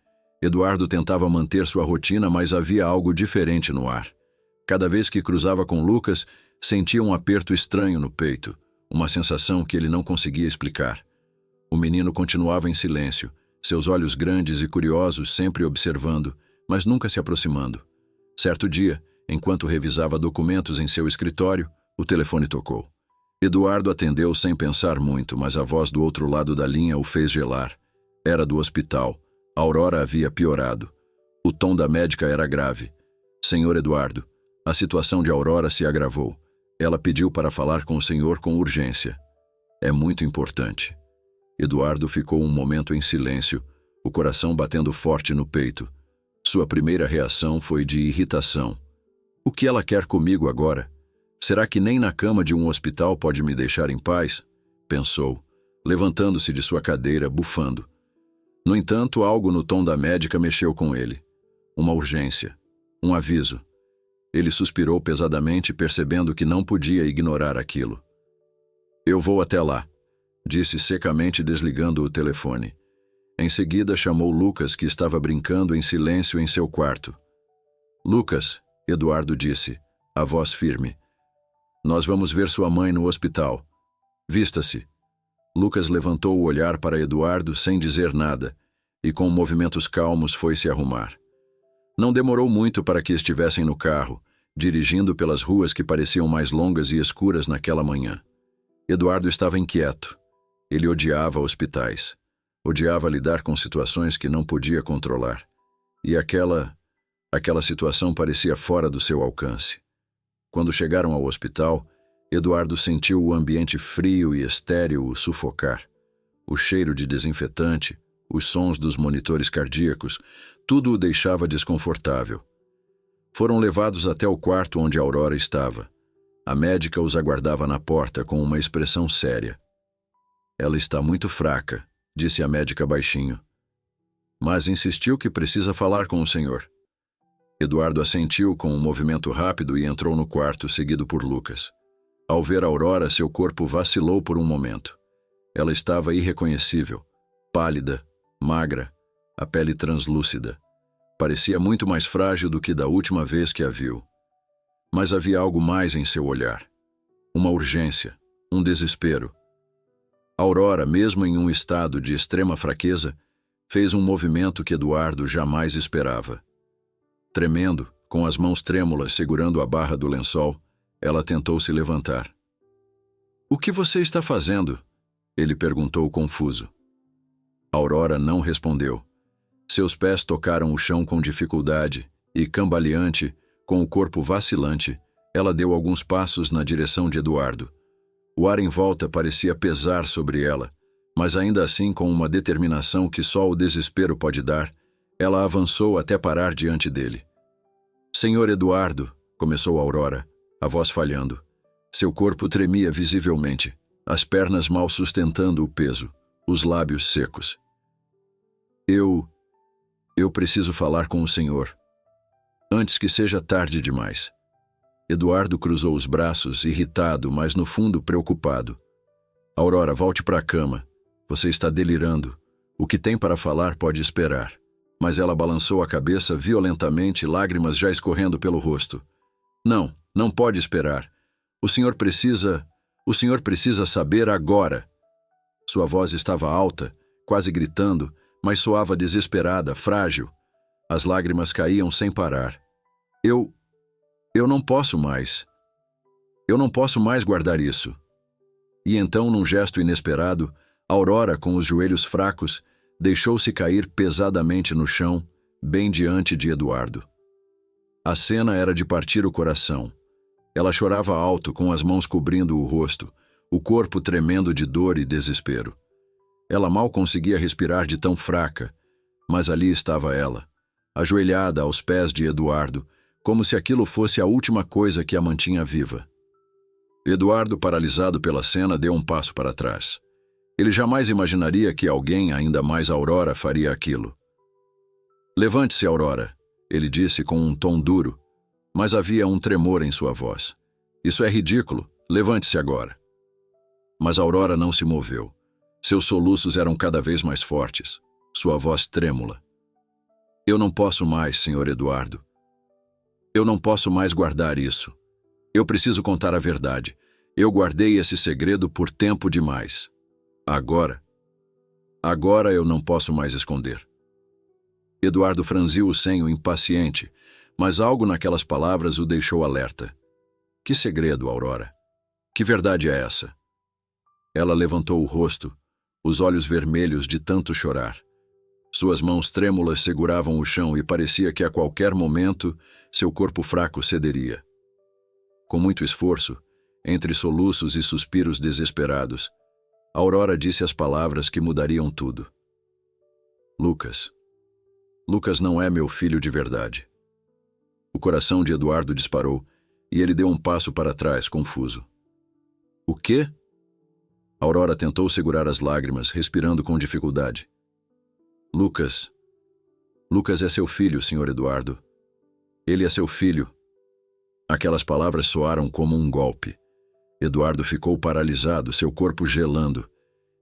Eduardo tentava manter sua rotina, mas havia algo diferente no ar. Cada vez que cruzava com Lucas, sentia um aperto estranho no peito, uma sensação que ele não conseguia explicar. O menino continuava em silêncio, seus olhos grandes e curiosos sempre observando, mas nunca se aproximando. Certo dia, enquanto revisava documentos em seu escritório, o telefone tocou. Eduardo atendeu sem pensar muito, mas a voz do outro lado da linha o fez gelar. Era do hospital. Aurora havia piorado. O tom da médica era grave. Senhor Eduardo, a situação de Aurora se agravou. Ela pediu para falar com o senhor com urgência. É muito importante. Eduardo ficou um momento em silêncio, o coração batendo forte no peito. Sua primeira reação foi de irritação. O que ela quer comigo agora? Será que nem na cama de um hospital pode me deixar em paz? Pensou, levantando-se de sua cadeira, bufando. No entanto, algo no tom da médica mexeu com ele. Uma urgência. Um aviso. Ele suspirou pesadamente, percebendo que não podia ignorar aquilo. Eu vou até lá, disse secamente, desligando o telefone. Em seguida, chamou Lucas, que estava brincando em silêncio em seu quarto. Lucas, Eduardo disse, a voz firme. Nós vamos ver sua mãe no hospital. Vista-se. Lucas levantou o olhar para Eduardo sem dizer nada, e com movimentos calmos foi se arrumar. Não demorou muito para que estivessem no carro, dirigindo pelas ruas que pareciam mais longas e escuras naquela manhã. Eduardo estava inquieto. Ele odiava hospitais. Odiava lidar com situações que não podia controlar. E aquela situação parecia fora do seu alcance. Quando chegaram ao hospital, Eduardo sentiu o ambiente frio e estéril o sufocar. O cheiro de desinfetante, os sons dos monitores cardíacos, tudo o deixava desconfortável. Foram levados até o quarto onde Aurora estava. A médica os aguardava na porta com uma expressão séria. Ela está muito fraca, disse a médica baixinho. mas insistiu que precisa falar com o senhor. Eduardo assentiu com um movimento rápido e entrou no quarto, seguido por Lucas. Ao ver Aurora, seu corpo vacilou por um momento. Ela estava irreconhecível, pálida, magra, a pele translúcida. Parecia muito mais frágil do que da última vez que a viu. Mas havia algo mais em seu olhar. Uma urgência, um desespero. Aurora, mesmo em um estado de extrema fraqueza, fez um movimento que Eduardo jamais esperava. Tremendo, com as mãos trêmulas segurando a barra do lençol, ela tentou se levantar. "O que você está fazendo?" ele perguntou confuso. Aurora não respondeu. Seus pés tocaram o chão com dificuldade e, cambaleante, com o corpo vacilante, ela deu alguns passos na direção de Eduardo. O ar em volta parecia pesar sobre ela, mas ainda assim, com uma determinação que só o desespero pode dar, ela avançou até parar diante dele. "Senhor Eduardo", começou Aurora, a voz falhando. Seu corpo tremia visivelmente, as pernas mal sustentando o peso, os lábios secos. Eu preciso falar com o senhor. Antes que seja tarde demais." Eduardo cruzou os braços, irritado, mas no fundo preocupado. "Aurora, volte para a cama. Você está delirando. O que tem para falar pode esperar." Mas ela balançou a cabeça violentamente, lágrimas já escorrendo pelo rosto. Não pode esperar. O senhor precisa saber agora." Sua voz estava alta, quase gritando, mas soava desesperada, frágil. As lágrimas caíam sem parar. Eu não posso mais. Eu não posso mais guardar isso." E então, num gesto inesperado, Aurora, com os joelhos fracos, deixou-se cair pesadamente no chão, bem diante de Eduardo. A cena era de partir o coração. Ela chorava alto, com as mãos cobrindo o rosto, o corpo tremendo de dor e desespero. Ela mal conseguia respirar de tão fraca, mas ali estava ela, ajoelhada aos pés de Eduardo, como se aquilo fosse a última coisa que a mantinha viva. Eduardo, paralisado pela cena, deu um passo para trás. Ele jamais imaginaria que alguém, ainda mais Aurora, faria aquilo. "Levante-se, Aurora", ele disse com um tom duro, mas havia um tremor em sua voz. "Isso é ridículo. Levante-se agora." Mas Aurora não se moveu. Seus soluços eram cada vez mais fortes, sua voz trêmula. "Eu não posso mais, senhor Eduardo. Eu não posso mais guardar isso. Eu preciso contar a verdade. Eu guardei esse segredo por tempo demais. Agora eu não posso mais esconder." Eduardo franziu o senho impaciente, mas algo naquelas palavras o deixou alerta. "Que segredo, Aurora? Que verdade é essa?" Ela levantou o rosto, os olhos vermelhos de tanto chorar. Suas mãos trêmulas seguravam o chão e parecia que a qualquer momento seu corpo fraco cederia. Com muito esforço, entre soluços e suspiros desesperados, Aurora disse as palavras que mudariam tudo. Lucas não é meu filho de verdade." O coração de Eduardo disparou e ele deu um passo para trás, confuso. "O quê?" Aurora tentou segurar as lágrimas, respirando com dificuldade. Lucas é seu filho, senhor Eduardo. Ele é seu filho." Aquelas palavras soaram como um golpe. Eduardo ficou paralisado, seu corpo gelando.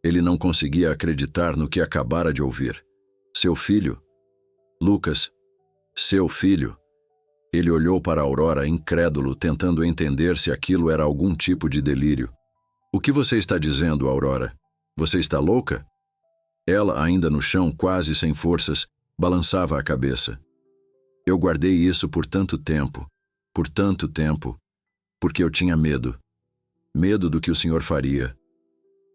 Ele não conseguia acreditar no que acabara de ouvir. "Seu filho? Lucas, seu filho?" Ele olhou para Aurora, incrédulo, tentando entender se aquilo era algum tipo de delírio. "O que você está dizendo, Aurora? Você está louca?" Ela, ainda no chão, quase sem forças, balançava a cabeça. "Eu guardei isso por tanto tempo, porque eu tinha medo. Medo do que o senhor faria.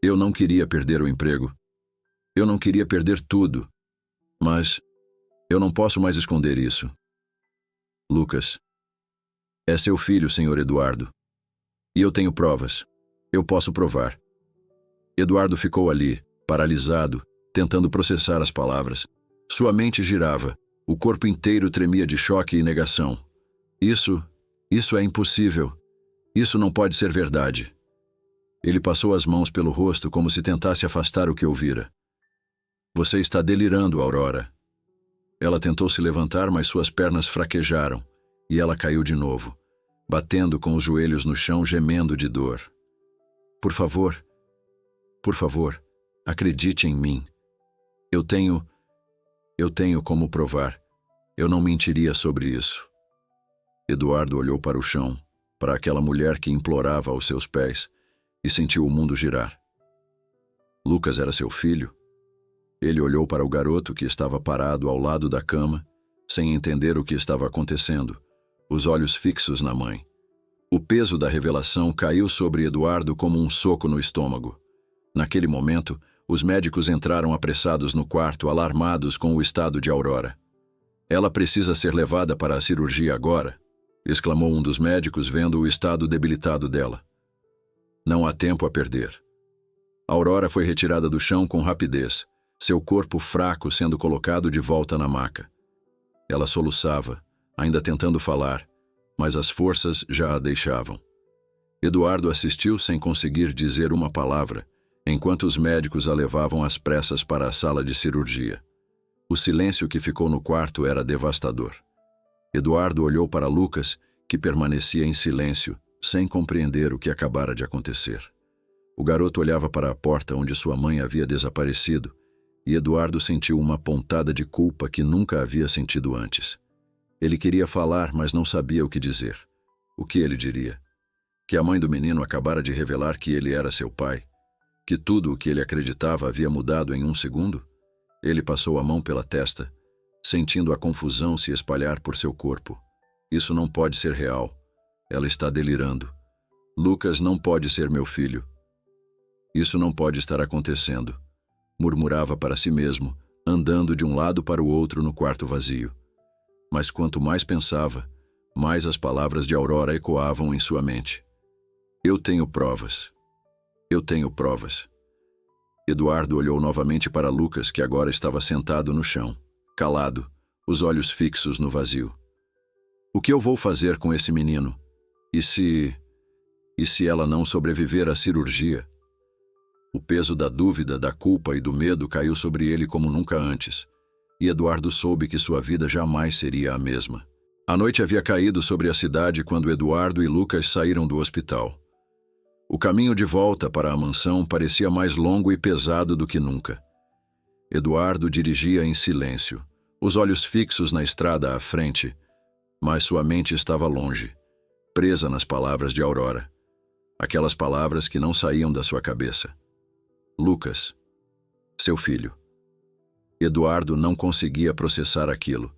Eu não queria perder o emprego. Eu não queria perder tudo. Mas eu não posso mais esconder isso. Lucas é seu filho, senhor Eduardo. E eu tenho provas. Eu posso provar." Eduardo ficou ali, paralisado, tentando processar as palavras. Sua mente girava, o corpo inteiro tremia de choque e negação. Isso é impossível. Isso não pode ser verdade." Ele passou as mãos pelo rosto como se tentasse afastar o que ouvira. "Você está delirando, Aurora. Ela tentou se levantar, mas suas pernas fraquejaram, e ela caiu de novo, batendo com os joelhos no chão, gemendo de dor. Por favor, acredite em mim. Eu tenho como provar. Eu não mentiria sobre isso. Eduardo olhou para o chão, para aquela mulher que implorava aos seus pés, e sentiu o mundo girar. Lucas era seu filho? Ele olhou para o garoto que estava parado ao lado da cama, sem entender o que estava acontecendo, os olhos fixos na mãe. O peso da revelação caiu sobre Eduardo como um soco no estômago. Naquele momento, os médicos entraram apressados no quarto, alarmados com o estado de Aurora. "Ela precisa ser levada para a cirurgia agora", exclamou um dos médicos, vendo o estado debilitado dela. "Não há tempo a perder." Aurora foi retirada do chão com rapidez, seu corpo fraco sendo colocado de volta na maca. Ela soluçava, ainda tentando falar, mas as forças já a deixavam. Eduardo assistiu sem conseguir dizer uma palavra, enquanto os médicos a levavam às pressas para a sala de cirurgia. O silêncio que ficou no quarto era devastador. Eduardo olhou para Lucas, que permanecia em silêncio, sem compreender o que acabara de acontecer. O garoto olhava para a porta onde sua mãe havia desaparecido, e Eduardo sentiu uma pontada de culpa que nunca havia sentido antes. Ele queria falar, mas não sabia o que dizer. O que ele diria? Que a mãe do menino acabara de revelar que ele era seu pai? Que tudo o que ele acreditava havia mudado em um segundo? Ele passou a mão pela testa, sentindo a confusão se espalhar por seu corpo. Isso não pode ser real. Ela está delirando. Lucas não pode ser meu filho. Isso não pode estar acontecendo, murmurava para si mesmo, andando de um lado para o outro no quarto vazio. Mas quanto mais pensava, mais as palavras de Aurora ecoavam em sua mente. Eu tenho provas. Eu tenho provas. Eduardo olhou novamente para Lucas, que agora estava sentado no chão, calado, os olhos fixos no vazio. O que eu vou fazer com esse menino? E se ela não sobreviver à cirurgia? O peso da dúvida, da culpa e do medo caiu sobre ele como nunca antes, e Eduardo soube que sua vida jamais seria a mesma. A noite havia caído sobre a cidade quando Eduardo e Lucas saíram do hospital. O caminho de volta para a mansão parecia mais longo e pesado do que nunca. Eduardo dirigia em silêncio, os olhos fixos na estrada à frente, mas sua mente estava longe, presa nas palavras de Aurora. Aquelas palavras que não saíam da sua cabeça. Lucas, seu filho. Eduardo não conseguia processar aquilo.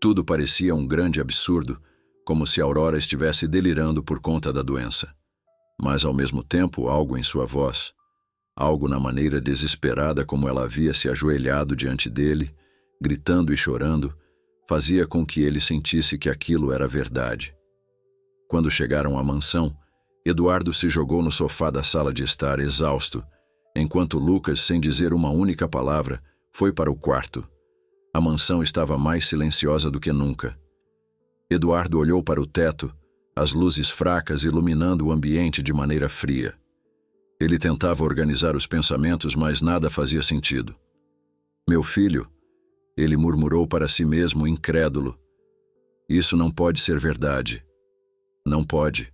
Tudo parecia um grande absurdo, como se Aurora estivesse delirando por conta da doença. Mas, ao mesmo tempo, algo em sua voz, algo na maneira desesperada como ela havia se ajoelhado diante dele, gritando e chorando, fazia com que ele sentisse que aquilo era verdade. Quando chegaram à mansão, Eduardo se jogou no sofá da sala de estar exausto, enquanto Lucas, sem dizer uma única palavra, foi para o quarto. A mansão estava mais silenciosa do que nunca. Eduardo olhou para o teto, as luzes fracas iluminando o ambiente de maneira fria. Ele tentava organizar os pensamentos, mas nada fazia sentido. "Meu filho", ele murmurou para si mesmo, incrédulo. "Isso não pode ser verdade. Não pode."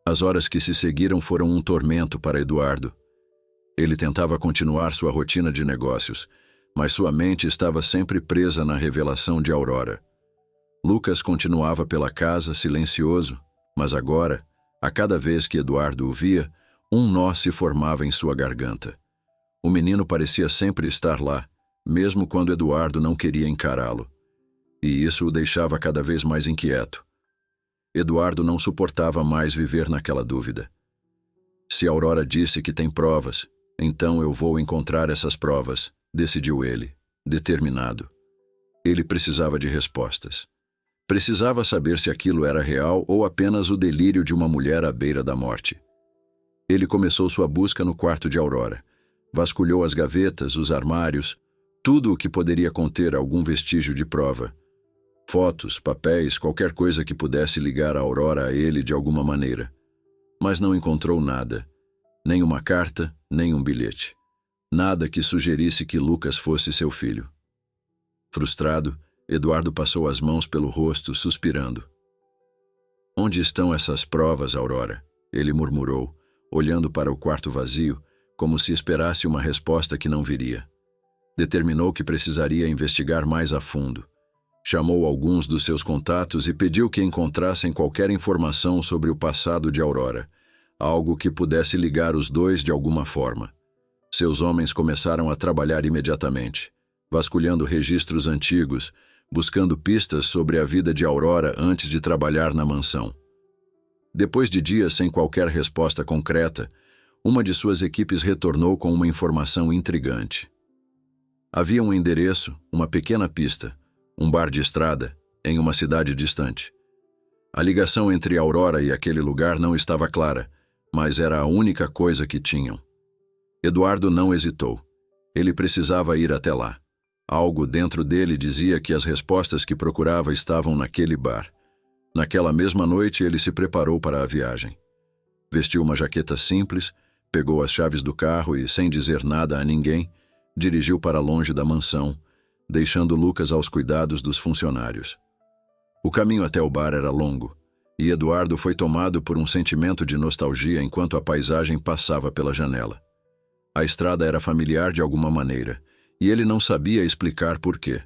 As horas que se seguiram foram um tormento para Eduardo. Ele tentava continuar sua rotina de negócios, mas sua mente estava sempre presa na revelação de Aurora. Lucas continuava pela casa, silencioso, mas agora, a cada vez que Eduardo o via, um nó se formava em sua garganta. O menino parecia sempre estar lá, mesmo quando Eduardo não queria encará-lo. E isso o deixava cada vez mais inquieto. Eduardo não suportava mais viver naquela dúvida. Se Aurora disse que tem provas, então eu vou encontrar essas provas, decidiu ele, determinado. Ele precisava de respostas. Precisava saber se aquilo era real ou apenas o delírio de uma mulher à beira da morte. Ele começou sua busca no quarto de Aurora. Vasculhou as gavetas, os armários, tudo o que poderia conter algum vestígio de prova. Fotos, papéis, qualquer coisa que pudesse ligar a Aurora a ele de alguma maneira. Mas não encontrou nada. Nem uma carta, nem um bilhete. Nada que sugerisse que Lucas fosse seu filho. Frustrado, Eduardo passou as mãos pelo rosto, suspirando. Onde estão essas provas, Aurora? Ele murmurou, olhando para o quarto vazio, como se esperasse uma resposta que não viria. Determinou que precisaria investigar mais a fundo. Chamou alguns dos seus contatos e pediu que encontrassem qualquer informação sobre o passado de Aurora, algo que pudesse ligar os dois de alguma forma. Seus homens começaram a trabalhar imediatamente, vasculhando registros antigos, buscando pistas sobre a vida de Aurora antes de trabalhar na mansão. Depois de dias sem qualquer resposta concreta, uma de suas equipes retornou com uma informação intrigante. Havia um endereço, uma pequena pista, um bar de estrada, em uma cidade distante. A ligação entre Aurora e aquele lugar não estava clara, mas era a única coisa que tinham. Eduardo não hesitou. Ele precisava ir até lá. Algo dentro dele dizia que as respostas que procurava estavam naquele bar. Naquela mesma noite, ele se preparou para a viagem. Vestiu uma jaqueta simples, pegou as chaves do carro e, sem dizer nada a ninguém, dirigiu para longe da mansão, deixando Lucas aos cuidados dos funcionários. O caminho até o bar era longo, e Eduardo foi tomado por um sentimento de nostalgia enquanto a paisagem passava pela janela. A estrada era familiar de alguma maneira, e ele não sabia explicar por quê.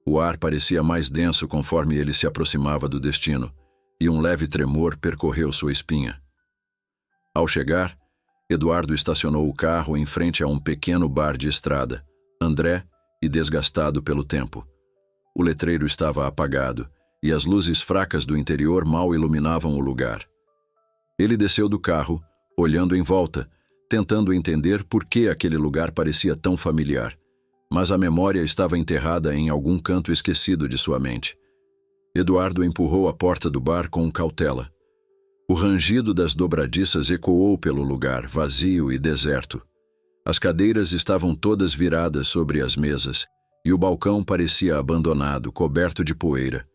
O ar parecia mais denso conforme ele se aproximava do destino, e um leve tremor percorreu sua espinha. Ao chegar, Eduardo estacionou o carro em frente a um pequeno bar de estrada, André e desgastado pelo tempo. O letreiro estava apagado, e as luzes fracas do interior mal iluminavam o lugar. Ele desceu do carro, olhando em volta, tentando entender por que aquele lugar parecia tão familiar, mas a memória estava enterrada em algum canto esquecido de sua mente. Eduardo empurrou a porta do bar com cautela. O rangido das dobradiças ecoou pelo lugar, vazio e deserto. As cadeiras estavam todas viradas sobre as mesas, e o balcão parecia abandonado, coberto de poeira.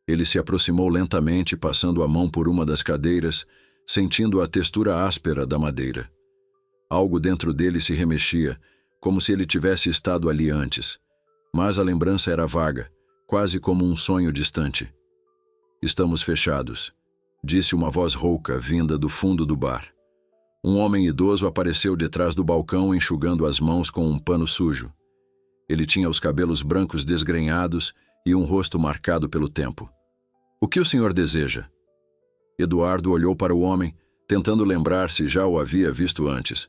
Ele se aproximou lentamente, passando a mão por uma das cadeiras, sentindo a textura áspera da madeira. Algo dentro dele se remexia, como se ele tivesse estado ali antes. Mas a lembrança era vaga, quase como um sonho distante. "Estamos fechados", disse uma voz rouca vinda do fundo do bar. Um homem idoso apareceu detrás do balcão enxugando as mãos com um pano sujo. Ele tinha os cabelos brancos desgrenhados e um rosto marcado pelo tempo. "O que o senhor deseja?" Eduardo olhou para o homem, tentando lembrar se já o havia visto antes.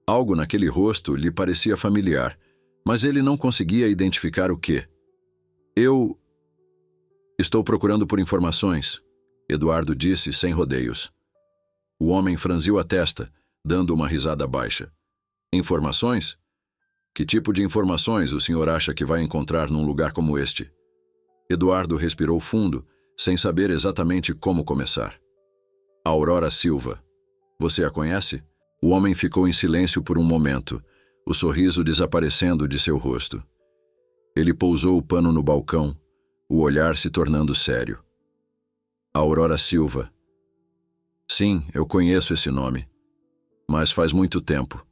Algo naquele rosto lhe parecia familiar, mas ele não conseguia identificar o que. "Eu estou procurando por informações", Eduardo disse sem rodeios. O homem franziu a testa, dando uma risada baixa. "Informações? Que tipo de informações o senhor acha que vai encontrar num lugar como este?" Eduardo respirou fundo, sem saber exatamente como começar. "Aurora Silva. Você a conhece?" O homem ficou em silêncio por um momento, o sorriso desaparecendo de seu rosto. Ele pousou o pano no balcão, o olhar se tornando sério. "Aurora Silva. Sim, eu conheço esse nome. Mas faz muito tempo."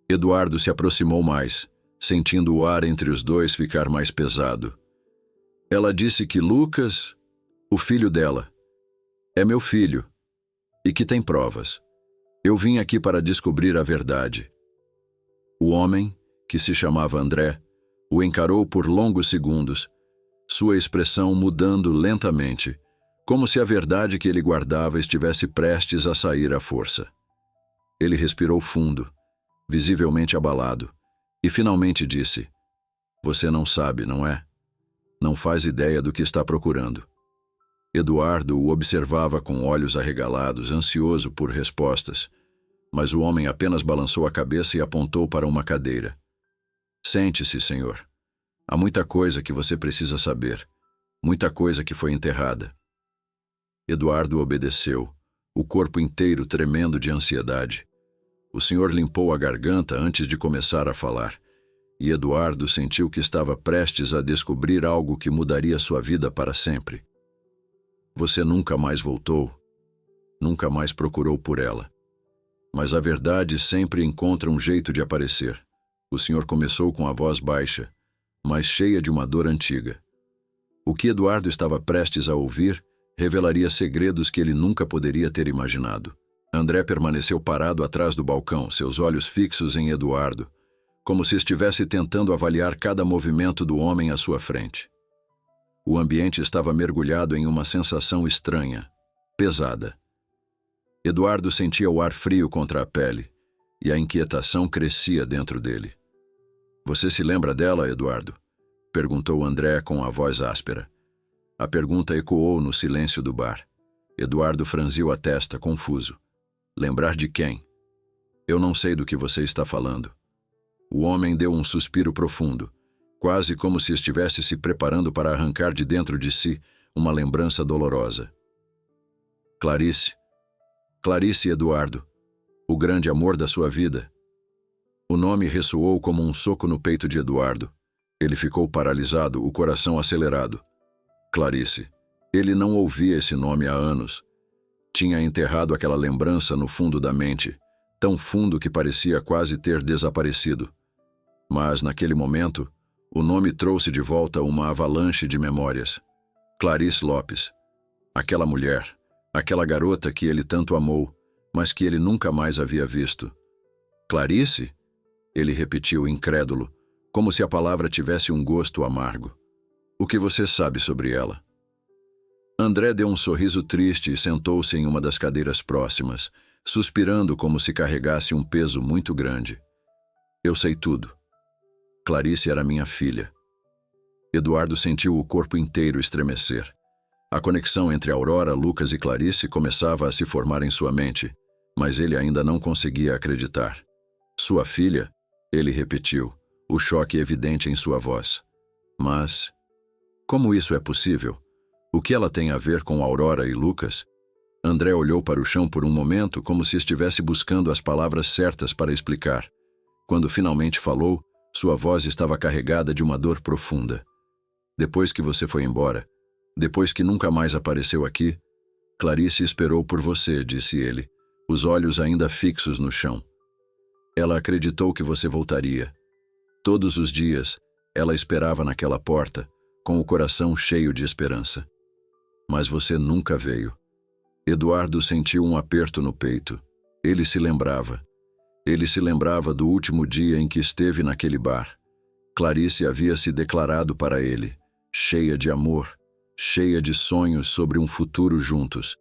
Eduardo se aproximou mais, sentindo o ar entre os dois ficar mais pesado. "Ela disse que Lucas, o filho dela, é meu filho, e que tem provas. Eu vim aqui para descobrir a verdade." O homem, que se chamava André, o encarou por longos segundos, sua expressão mudando lentamente, como se a verdade que ele guardava estivesse prestes a sair à força. Ele respirou fundo, visivelmente abalado, e finalmente disse: "Você não sabe, não é? Não faz ideia do que está procurando." Eduardo o observava com olhos arregalados, ansioso por respostas, mas o homem apenas balançou a cabeça e apontou para uma cadeira. "Sente-se, senhor. Há muita coisa que você precisa saber, muita coisa que foi enterrada." Eduardo obedeceu, o corpo inteiro tremendo de ansiedade. O senhor limpou a garganta antes de começar a falar, e Eduardo sentiu que estava prestes a descobrir algo que mudaria sua vida para sempre. "Você nunca mais voltou, nunca mais procurou por ela. Mas a verdade sempre encontra um jeito de aparecer." O senhor começou com a voz baixa, mas cheia de uma dor antiga. O que Eduardo estava prestes a ouvir revelaria segredos que ele nunca poderia ter imaginado. André permaneceu parado atrás do balcão, seus olhos fixos em Eduardo, como se estivesse tentando avaliar cada movimento do homem à sua frente. O ambiente estava mergulhado em uma sensação estranha, pesada. Eduardo sentia o ar frio contra a pele, e a inquietação crescia dentro dele. "Você se lembra dela, Eduardo?" perguntou André com a voz áspera. A pergunta ecoou no silêncio do bar. Eduardo franziu a testa, confuso. "Lembrar de quem?" "Eu não sei do que você está falando." O homem deu um suspiro profundo, quase como se estivesse se preparando para arrancar de dentro de si uma lembrança dolorosa. Clarice. Clarice Eduardo, o grande amor da sua vida. O nome ressoou como um soco no peito de Eduardo. Ele ficou paralisado, o coração acelerado. Clarice. Ele não ouvia esse nome há anos. Tinha enterrado aquela lembrança no fundo da mente, tão fundo que parecia quase ter desaparecido. Mas, naquele momento, o nome trouxe de volta uma avalanche de memórias. Clarice Lopes. Aquela mulher, aquela garota que ele tanto amou, mas que ele nunca mais havia visto. Clarice? Ele repetiu incrédulo, como se a palavra tivesse um gosto amargo. O que você sabe sobre ela? André deu um sorriso triste e sentou-se em uma das cadeiras próximas, suspirando como se carregasse um peso muito grande. Eu sei tudo. Clarice era minha filha. Eduardo sentiu o corpo inteiro estremecer. A conexão entre Aurora, Lucas e Clarice começava a se formar em sua mente, mas ele ainda não conseguia acreditar. Sua filha? Ele repetiu, o choque evidente em sua voz. Mas, como isso é possível? O que ela tem a ver com Aurora e Lucas? André olhou para o chão por um momento como se estivesse buscando as palavras certas para explicar. Quando finalmente falou, sua voz estava carregada de uma dor profunda. Depois que você foi embora, depois que nunca mais apareceu aqui, Clarice esperou por você, disse ele, os olhos ainda fixos no chão. Ela acreditou que você voltaria. Todos os dias, ela esperava naquela porta, com o coração cheio de esperança. Mas você nunca veio. Eduardo sentiu um aperto no peito. Ele se lembrava. Ele se lembrava do último dia em que esteve naquele bar. Clarice havia se declarado para ele, cheia de amor, cheia de sonhos sobre um futuro juntos.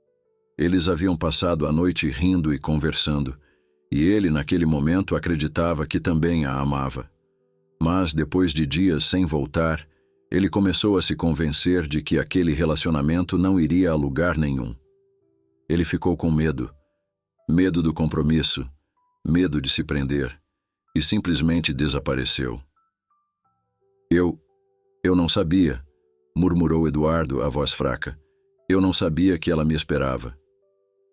Eles haviam passado a noite rindo e conversando, e ele, naquele momento, acreditava que também a amava. Mas, depois de dias sem voltar, ele começou a se convencer de que aquele relacionamento não iria a lugar nenhum. Ele ficou com medo. Medo do compromisso, medo de se prender, e simplesmente desapareceu. Eu não sabia, murmurou Eduardo, a voz fraca. Eu não sabia que ela me esperava.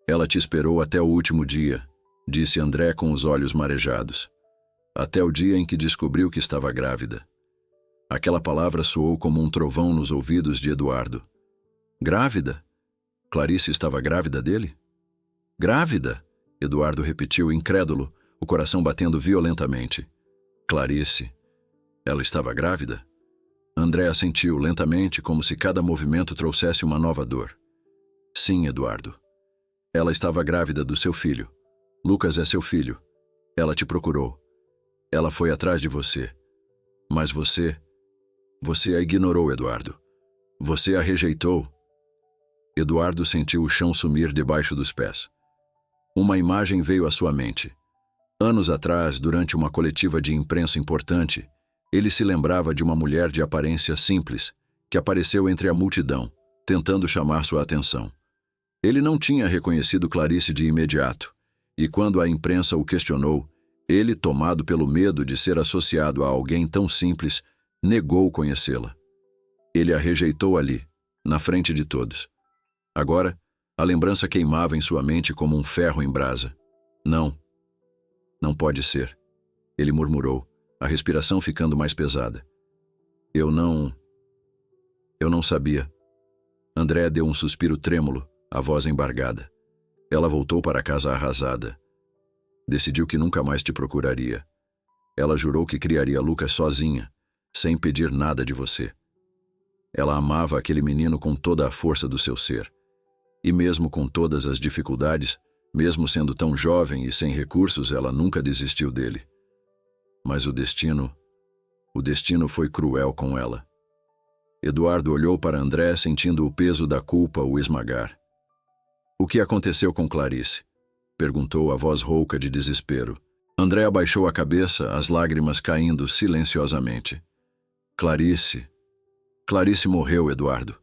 Ela te esperou até o último dia, disse André com os olhos marejados. Até o dia em que descobriu que estava grávida. Aquela palavra soou como um trovão nos ouvidos de Eduardo. Grávida? Clarice estava grávida dele? Grávida? Eduardo repetiu, incrédulo, o coração batendo violentamente. Clarice. Ela estava grávida? André assentiu lentamente, como se cada movimento trouxesse uma nova dor. Sim, Eduardo. Ela estava grávida do seu filho. Lucas é seu filho. Ela te procurou. Ela foi atrás de você. Mas você a ignorou, Eduardo. Você a rejeitou. Eduardo sentiu o chão sumir debaixo dos pés. Uma imagem veio à sua mente. Anos atrás, durante uma coletiva de imprensa importante, ele se lembrava de uma mulher de aparência simples, que apareceu entre a multidão, tentando chamar sua atenção. Ele não tinha reconhecido Clarice de imediato, e quando a imprensa o questionou, ele, tomado pelo medo de ser associado a alguém tão simples, negou conhecê-la. Ele a rejeitou ali, na frente de todos. Agora, a lembrança queimava em sua mente como um ferro em brasa. Não pode ser, ele murmurou, a respiração ficando mais pesada. Eu não sabia. André deu um suspiro trêmulo, a voz embargada. Ela voltou para casa arrasada. Decidiu que nunca mais te procuraria. Ela jurou que criaria Lucas sozinha, sem pedir nada de você. Ela amava aquele menino com toda a força do seu ser. E mesmo com todas as dificuldades, mesmo sendo tão jovem e sem recursos, ela nunca desistiu dele. Mas o destino foi cruel com ela. Eduardo olhou para André, sentindo o peso da culpa o esmagar. O que aconteceu com Clarice? Perguntou a voz rouca de desespero. André abaixou a cabeça, as lágrimas caindo silenciosamente. Clarice morreu, Eduardo.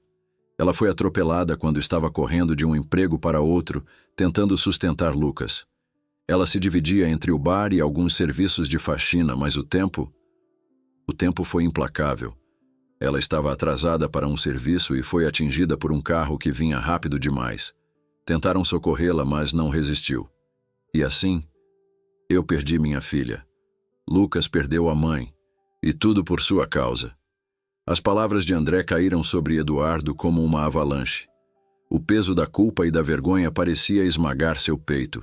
Ela foi atropelada quando estava correndo de um emprego para outro, tentando sustentar Lucas. Ela se dividia entre o bar e alguns serviços de faxina, mas o tempo foi implacável. Ela estava atrasada para um serviço e foi atingida por um carro que vinha rápido demais. Tentaram socorrê-la, mas não resistiu. E assim, eu perdi minha filha. Lucas perdeu a mãe, e tudo por sua causa. As palavras de André caíram sobre Eduardo como uma avalanche. O peso da culpa e da vergonha parecia esmagar seu peito.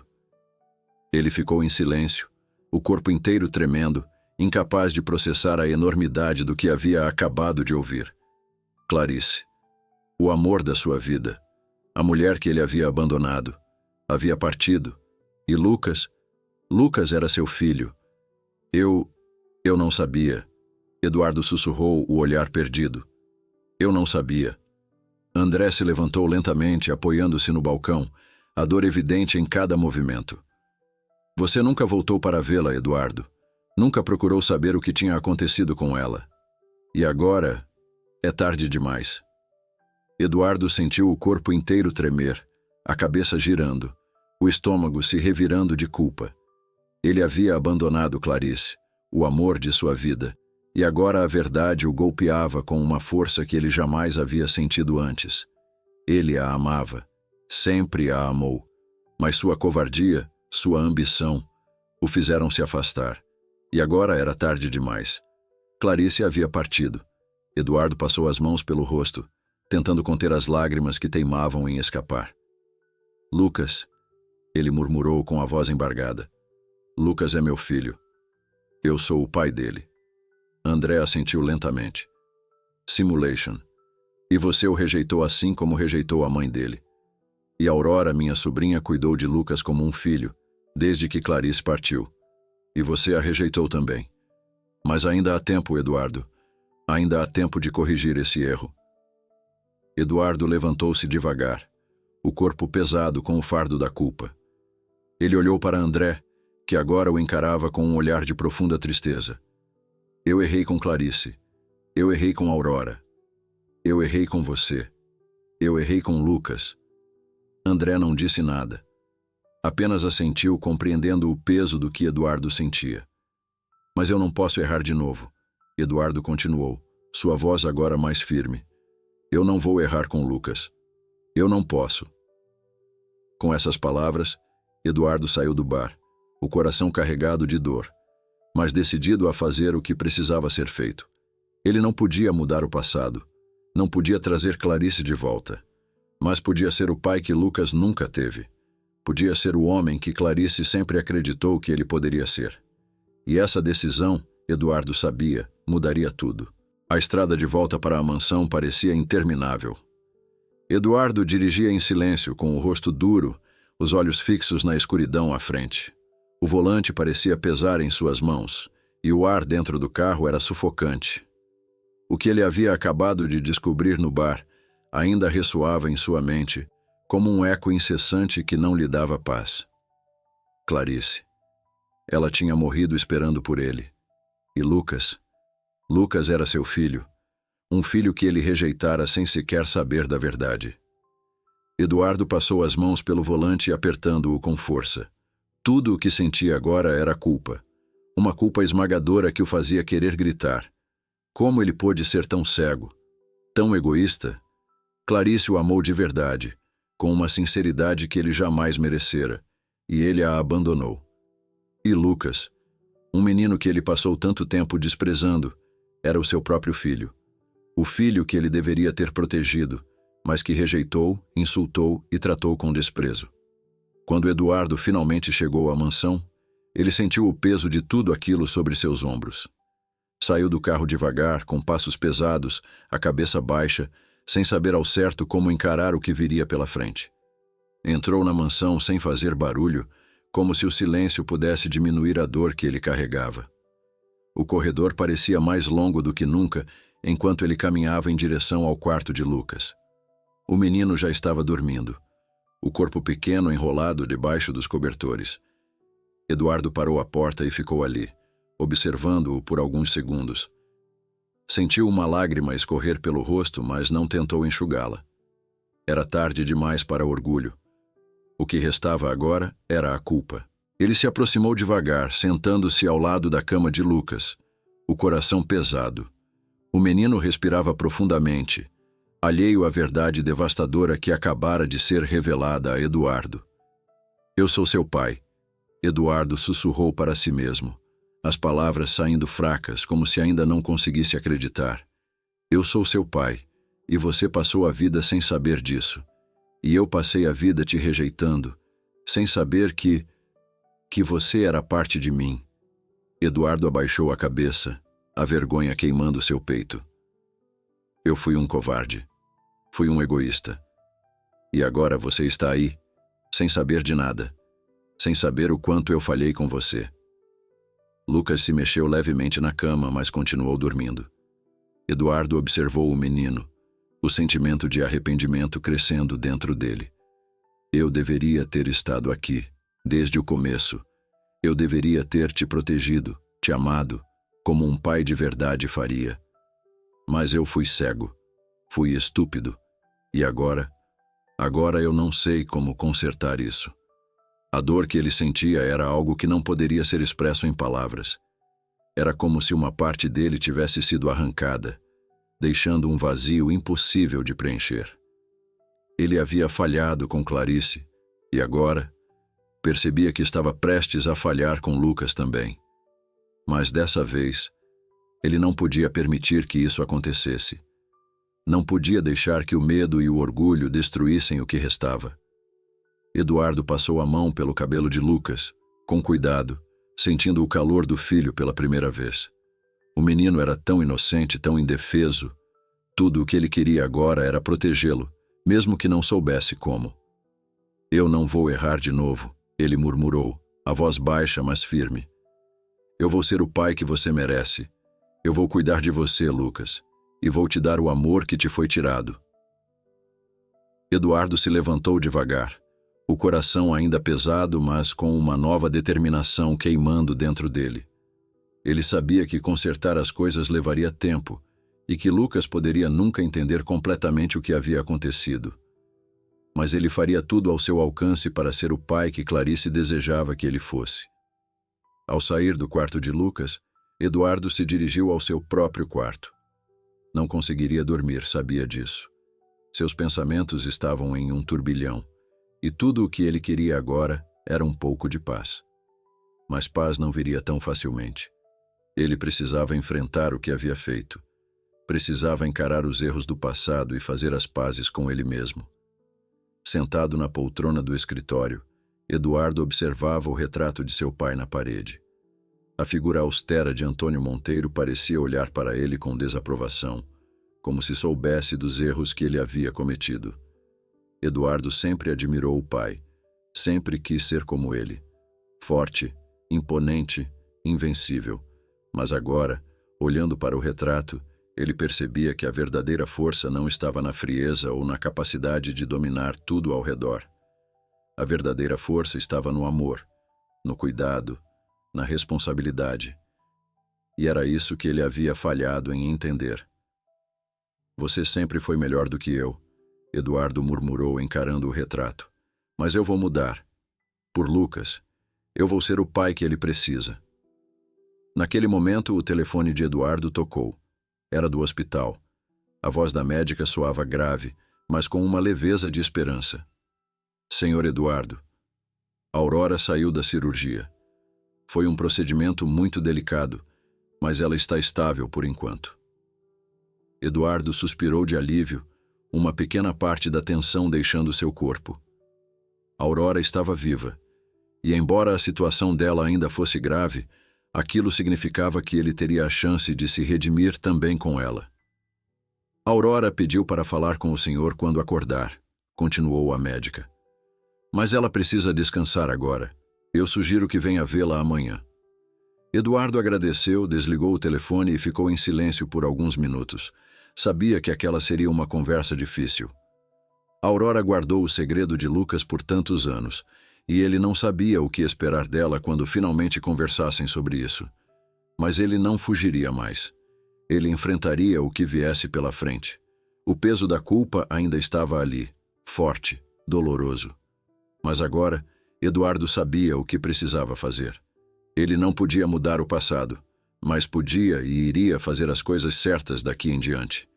Ele ficou em silêncio, o corpo inteiro tremendo, incapaz de processar a enormidade do que havia acabado de ouvir. Clarice, o amor da sua vida, a mulher que ele havia abandonado, havia partido. E Lucas era seu filho. Eu não sabia. Eduardo sussurrou, o olhar perdido. Eu não sabia. André se levantou lentamente, apoiando-se no balcão, a dor evidente em cada movimento. Você nunca voltou para vê-la, Eduardo. Nunca procurou saber o que tinha acontecido com ela. E agora é tarde demais. Eduardo sentiu o corpo inteiro tremer, a cabeça girando, o estômago se revirando de culpa. Ele havia abandonado Clarice, o amor de sua vida, e agora a verdade o golpeava com uma força que ele jamais havia sentido antes. Ele a amava, sempre a amou, mas sua covardia, sua ambição, o fizeram se afastar. E agora era tarde demais. Clarice havia partido. Eduardo passou as mãos pelo rosto, tentando conter as lágrimas que teimavam em escapar. Lucas, ele murmurou com a voz embargada. Lucas é meu filho. Eu sou o pai dele. André assentiu lentamente. Simulation. E você o rejeitou assim como rejeitou a mãe dele. E Aurora, minha sobrinha, cuidou de Lucas como um filho, desde que Clarice partiu. E você a rejeitou também. Mas ainda há tempo, Eduardo. Ainda há tempo de corrigir esse erro. Eduardo levantou-se devagar, o corpo pesado com o fardo da culpa. Ele olhou para André, que agora o encarava com um olhar de profunda tristeza. Eu errei com Clarice. Eu errei com Aurora. Eu errei com você. Eu errei com Lucas. André não disse nada. Apenas assentiu, compreendendo o peso do que Eduardo sentia. Mas eu não posso errar de novo. Eduardo continuou, sua voz agora mais firme. Eu não vou errar com Lucas. Eu não posso. Com essas palavras, Eduardo saiu do bar, o coração carregado de dor, mas decidido a fazer o que precisava ser feito. Ele não podia mudar o passado, não podia trazer Clarice de volta, mas podia ser o pai que Lucas nunca teve. Podia ser o homem que Clarice sempre acreditou que ele poderia ser. E essa decisão, Eduardo sabia, mudaria tudo. A estrada de volta para a mansão parecia interminável. Eduardo dirigia em silêncio, com o rosto duro, os olhos fixos na escuridão à frente. O volante parecia pesar em suas mãos, e o ar dentro do carro era sufocante. O que ele havia acabado de descobrir no bar ainda ressoava em sua mente, como um eco incessante que não lhe dava paz. Clarice. Ela tinha morrido esperando por ele. E Lucas era seu filho, um filho que ele rejeitara sem sequer saber da verdade. Eduardo passou as mãos pelo volante apertando-o com força. Tudo o que sentia agora era culpa. Uma culpa esmagadora que o fazia querer gritar. Como ele pôde ser tão cego, tão egoísta? Clarice o amou de verdade, com uma sinceridade que ele jamais merecera, e ele a abandonou. E Lucas, um menino que ele passou tanto tempo desprezando, era o seu próprio filho. O filho que ele deveria ter protegido, mas que rejeitou, insultou e tratou com desprezo. Quando Eduardo finalmente chegou à mansão, ele sentiu o peso de tudo aquilo sobre seus ombros. Saiu do carro devagar, com passos pesados, a cabeça baixa, sem saber ao certo como encarar o que viria pela frente. Entrou na mansão sem fazer barulho, como se o silêncio pudesse diminuir a dor que ele carregava. O corredor parecia mais longo do que nunca, enquanto ele caminhava em direção ao quarto de Lucas. O menino já estava dormindo, o corpo pequeno enrolado debaixo dos cobertores. Eduardo parou à porta e ficou ali, observando-o por alguns segundos. Sentiu uma lágrima escorrer pelo rosto, mas não tentou enxugá-la. Era tarde demais para orgulho. O que restava agora era a culpa. Ele se aproximou devagar, sentando-se ao lado da cama de Lucas, o coração pesado. O menino respirava profundamente, alheio à verdade devastadora que acabara de ser revelada a Eduardo. "Eu sou seu pai", Eduardo sussurrou para si mesmo, as palavras saindo fracas, como se ainda não conseguisse acreditar. "Eu sou seu pai, e você passou a vida sem saber disso. E eu passei a vida te rejeitando, sem saber que você era parte de mim." Eduardo abaixou a cabeça, a vergonha queimando seu peito. "Eu fui um covarde. Fui um egoísta. E agora você está aí, sem saber de nada, sem saber o quanto eu falhei com você." Lucas se mexeu levemente na cama, mas continuou dormindo. Eduardo observou o menino, o sentimento de arrependimento crescendo dentro dele. "Eu deveria ter estado aqui, desde o começo. Eu deveria ter te protegido, te amado, como um pai de verdade faria. Mas eu fui cego, fui estúpido, e agora eu não sei como consertar isso." A dor que ele sentia era algo que não poderia ser expresso em palavras. Era como se uma parte dele tivesse sido arrancada, deixando um vazio impossível de preencher. Ele havia falhado com Clarice, e agora percebia que estava prestes a falhar com Lucas também. Mas dessa vez, ele não podia permitir que isso acontecesse. Não podia deixar que o medo e o orgulho destruíssem o que restava. Eduardo passou a mão pelo cabelo de Lucas, com cuidado, sentindo o calor do filho pela primeira vez. O menino era tão inocente, tão indefeso. Tudo o que ele queria agora era protegê-lo, mesmo que não soubesse como. "Eu não vou errar de novo", ele murmurou, a voz baixa, mas firme. "Eu vou ser o pai que você merece. Eu vou cuidar de você, Lucas, e vou te dar o amor que te foi tirado." Eduardo se levantou devagar, o coração ainda pesado, mas com uma nova determinação queimando dentro dele. Ele sabia que consertar as coisas levaria tempo e que Lucas poderia nunca entender completamente o que havia acontecido. Mas ele faria tudo ao seu alcance para ser o pai que Clarice desejava que ele fosse. Ao sair do quarto de Lucas, Eduardo se dirigiu ao seu próprio quarto. Não conseguiria dormir, sabia disso. Seus pensamentos estavam em um turbilhão, e tudo o que ele queria agora era um pouco de paz. Mas paz não viria tão facilmente. Ele precisava enfrentar o que havia feito. Precisava encarar os erros do passado e fazer as pazes com ele mesmo. Sentado na poltrona do escritório, Eduardo observava o retrato de seu pai na parede. A figura austera de Antônio Monteiro parecia olhar para ele com desaprovação, como se soubesse dos erros que ele havia cometido. Eduardo sempre admirou o pai, sempre quis ser como ele. Forte, imponente, invencível. Mas agora, olhando para o retrato, ele percebia que a verdadeira força não estava na frieza ou na capacidade de dominar tudo ao redor. A verdadeira força estava no amor, no cuidado, na responsabilidade. E era isso que ele havia falhado em entender. "Você sempre foi melhor do que eu", Eduardo murmurou encarando o retrato. "Mas eu vou mudar. Por Lucas, eu vou ser o pai que ele precisa." Naquele momento, o telefone de Eduardo tocou. Era do hospital. A voz da médica soava grave, mas com uma leveza de esperança. "Senhor Eduardo, Aurora saiu da cirurgia. Foi um procedimento muito delicado, mas ela está estável por enquanto." Eduardo suspirou de alívio, uma pequena parte da tensão deixando seu corpo. Aurora estava viva, e embora a situação dela ainda fosse grave, Aquilo significava que ele teria a chance de se redimir também com ela. Aurora pediu para falar com o senhor quando acordar, continuou a médica. Mas ela precisa descansar agora. Eu sugiro que venha vê-la amanhã. Eduardo agradeceu, desligou o telefone e ficou em silêncio por alguns minutos. Sabia que aquela seria uma conversa difícil. Aurora guardou o segredo de Lucas por tantos anos, e ele não sabia o que esperar dela quando finalmente conversassem sobre isso. Mas ele não fugiria mais. Ele enfrentaria o que viesse pela frente. O peso da culpa ainda estava ali, forte, doloroso. Mas agora, Eduardo sabia o que precisava fazer. Ele não podia mudar o passado, mas podia e iria fazer as coisas certas daqui em diante.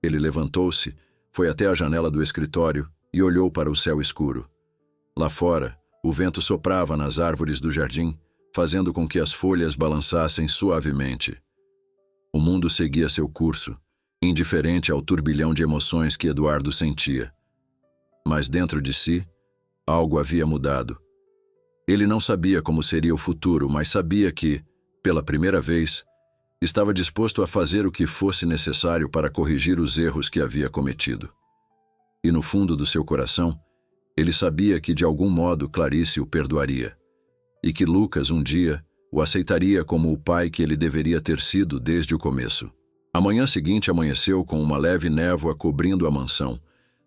Ele levantou-se, foi até a janela do escritório e olhou para o céu escuro. Lá fora, o vento soprava nas árvores do jardim, fazendo com que as folhas balançassem suavemente. O mundo seguia seu curso, indiferente ao turbilhão de emoções que Eduardo sentia. Mas dentro de si, algo havia mudado. Ele não sabia como seria o futuro, mas sabia que, pela primeira vez, estava disposto a fazer o que fosse necessário para corrigir os erros que havia cometido. E no fundo do seu coração, ele sabia que de algum modo Clarice o perdoaria, e que Lucas um dia o aceitaria como o pai que ele deveria ter sido desde o começo. A manhã seguinte amanheceu com uma leve névoa cobrindo a mansão,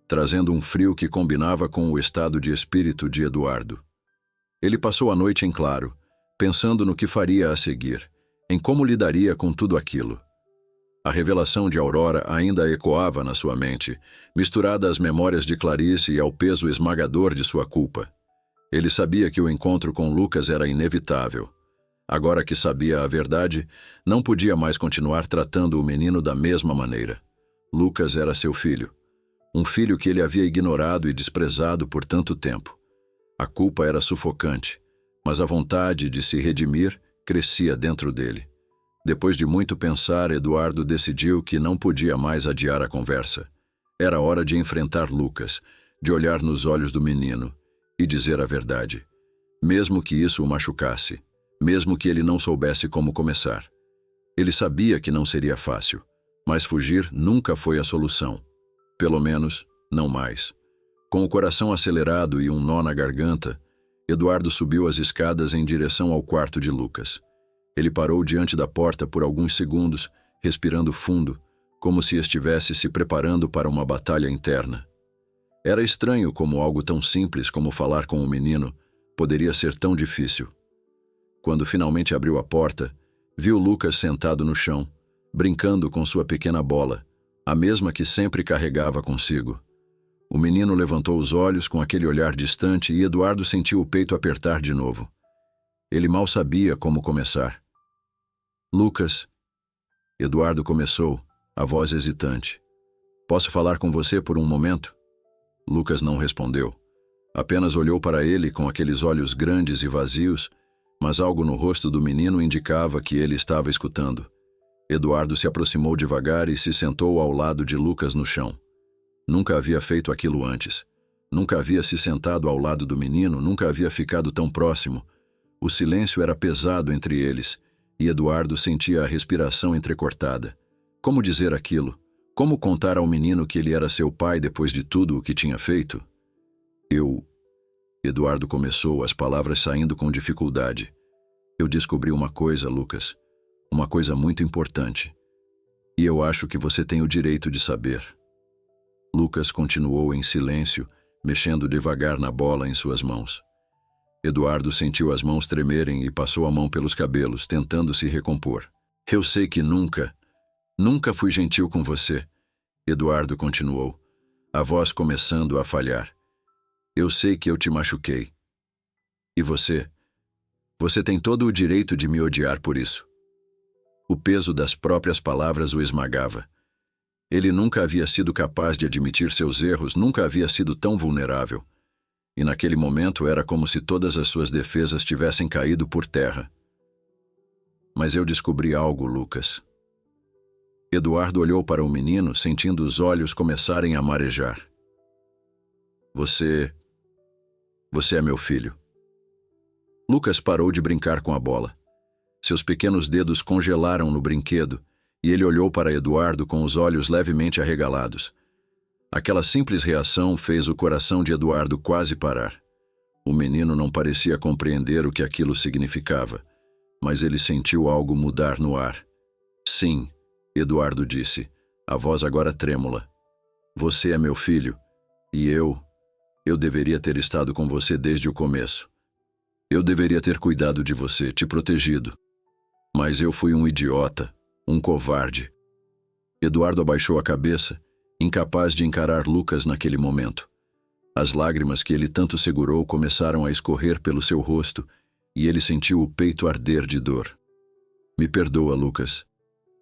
trazendo um frio que combinava com o estado de espírito de Eduardo. Ele passou a noite em claro, pensando no que faria a seguir, em como lidaria com tudo aquilo. A revelação de Aurora ainda ecoava na sua mente, misturada às memórias de Clarice e ao peso esmagador de sua culpa. Ele sabia que o encontro com Lucas era inevitável. Agora que sabia a verdade, não podia mais continuar tratando o menino da mesma maneira. Lucas era seu filho. Um filho que ele havia ignorado e desprezado por tanto tempo. A culpa era sufocante, mas a vontade de se redimir crescia dentro dele. Depois de muito pensar, Eduardo decidiu que não podia mais adiar a conversa. Era hora de enfrentar Lucas, de olhar nos olhos do menino e dizer a verdade. Mesmo que isso o machucasse, mesmo que ele não soubesse como começar. Ele sabia que não seria fácil, mas fugir nunca foi a solução. Pelo menos, não mais. Com o coração acelerado e um nó na garganta, Eduardo subiu as escadas em direção ao quarto de Lucas. Ele parou diante da porta por alguns segundos, respirando fundo, como se estivesse se preparando para uma batalha interna. Era estranho como algo tão simples como falar com o menino poderia ser tão difícil. Quando finalmente abriu a porta, viu Lucas sentado no chão, brincando com sua pequena bola, a mesma que sempre carregava consigo. O menino levantou os olhos com aquele olhar distante e Eduardo sentiu o peito apertar de novo. Ele mal sabia como começar. Lucas, Eduardo começou, a voz hesitante. Posso falar com você por um momento? Lucas não respondeu. Apenas olhou para ele com aqueles olhos grandes e vazios, mas algo no rosto do menino indicava que ele estava escutando. Eduardo se aproximou devagar e se sentou ao lado de Lucas no chão. Nunca havia feito aquilo antes. Nunca havia se sentado ao lado do menino, nunca havia ficado tão próximo. O silêncio era pesado entre eles, e Eduardo sentia a respiração entrecortada. Como dizer aquilo? Como contar ao menino que ele era seu pai depois de tudo o que tinha feito? Eduardo começou, as palavras saindo com dificuldade. Eu descobri uma coisa, Lucas. Uma coisa muito importante. E eu acho que você tem o direito de saber. Lucas continuou em silêncio, mexendo devagar na bola em suas mãos. Eduardo sentiu as mãos tremerem e passou a mão pelos cabelos, tentando se recompor. Eu sei que nunca fui gentil com você, Eduardo continuou, a voz começando a falhar. Eu sei que eu te machuquei. E você tem todo o direito de me odiar por isso. O peso das próprias palavras o esmagava. Ele nunca havia sido capaz de admitir seus erros, nunca havia sido tão vulnerável. E naquele momento era como se todas as suas defesas tivessem caído por terra. Mas eu descobri algo, Lucas. Eduardo olhou para o menino, sentindo os olhos começarem a marejar. Você é meu filho. Lucas parou de brincar com a bola. Seus pequenos dedos congelaram no brinquedo e ele olhou para Eduardo com os olhos levemente arregalados. Aquela simples reação fez o coração de Eduardo quase parar. O menino não parecia compreender o que aquilo significava, mas ele sentiu algo mudar no ar. Sim, Eduardo disse, a voz agora trêmula. Você é meu filho, e eu deveria ter estado com você desde o começo. Eu deveria ter cuidado de você, te protegido. Mas eu fui um idiota, um covarde. Eduardo abaixou a cabeça, incapaz de encarar Lucas naquele momento. As lágrimas que ele tanto segurou começaram a escorrer pelo seu rosto e ele sentiu o peito arder de dor. Me perdoa, Lucas.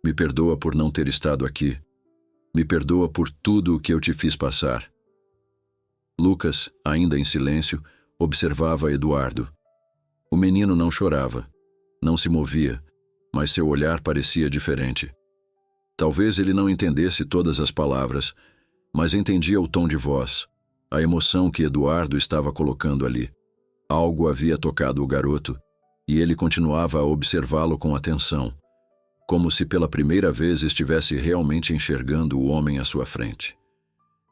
Me perdoa por não ter estado aqui. Me perdoa por tudo o que eu te fiz passar. Lucas, ainda em silêncio, observava Eduardo. O menino não chorava, não se movia, mas seu olhar parecia diferente. Talvez ele não entendesse todas as palavras, mas entendia o tom de voz, a emoção que Eduardo estava colocando ali. Algo havia tocado o garoto, e ele continuava a observá-lo com atenção, como se pela primeira vez estivesse realmente enxergando o homem à sua frente.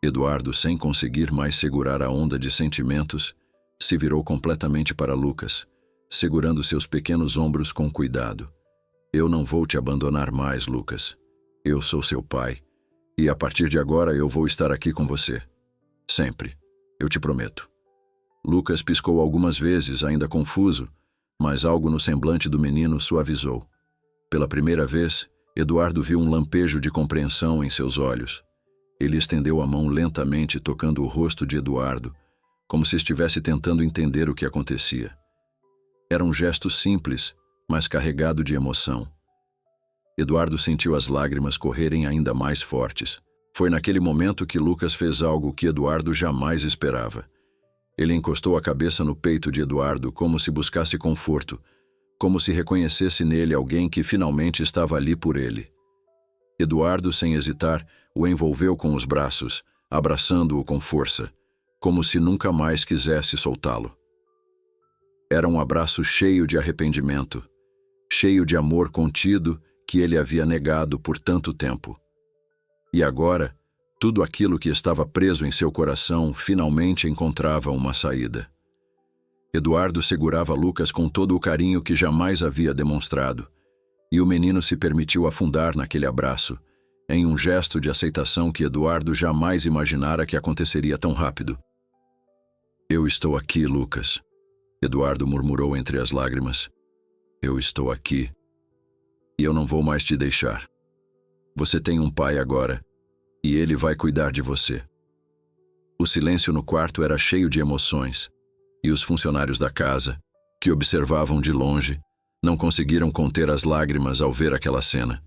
Eduardo, sem conseguir mais segurar a onda de sentimentos, se virou completamente para Lucas, segurando seus pequenos ombros com cuidado. Eu não vou te abandonar mais, Lucas. Eu sou seu pai, e a partir de agora eu vou estar aqui com você. Sempre. Eu te prometo. Lucas piscou algumas vezes, ainda confuso, mas algo no semblante do menino suavizou. Pela primeira vez, Eduardo viu um lampejo de compreensão em seus olhos. Ele estendeu a mão lentamente, tocando o rosto de Eduardo, como se estivesse tentando entender o que acontecia. Era um gesto simples, mas carregado de emoção. Eduardo sentiu as lágrimas correrem ainda mais fortes. Foi naquele momento que Lucas fez algo que Eduardo jamais esperava. Ele encostou a cabeça no peito de Eduardo como se buscasse conforto, como se reconhecesse nele alguém que finalmente estava ali por ele. Eduardo, sem hesitar, o envolveu com os braços, abraçando-o com força, como se nunca mais quisesse soltá-lo. Era um abraço cheio de arrependimento, cheio de amor contido que ele havia negado por tanto tempo. E agora, tudo aquilo que estava preso em seu coração finalmente encontrava uma saída. Eduardo segurava Lucas com todo o carinho que jamais havia demonstrado, e o menino se permitiu afundar naquele abraço, em um gesto de aceitação que Eduardo jamais imaginara que aconteceria tão rápido. Eu estou aqui, Lucas, Eduardo murmurou entre as lágrimas. Eu estou aqui, e eu não vou mais te deixar. Você tem um pai agora, e ele vai cuidar de você. O silêncio no quarto era cheio de emoções, e os funcionários da casa, que observavam de longe, não conseguiram conter as lágrimas ao ver aquela cena.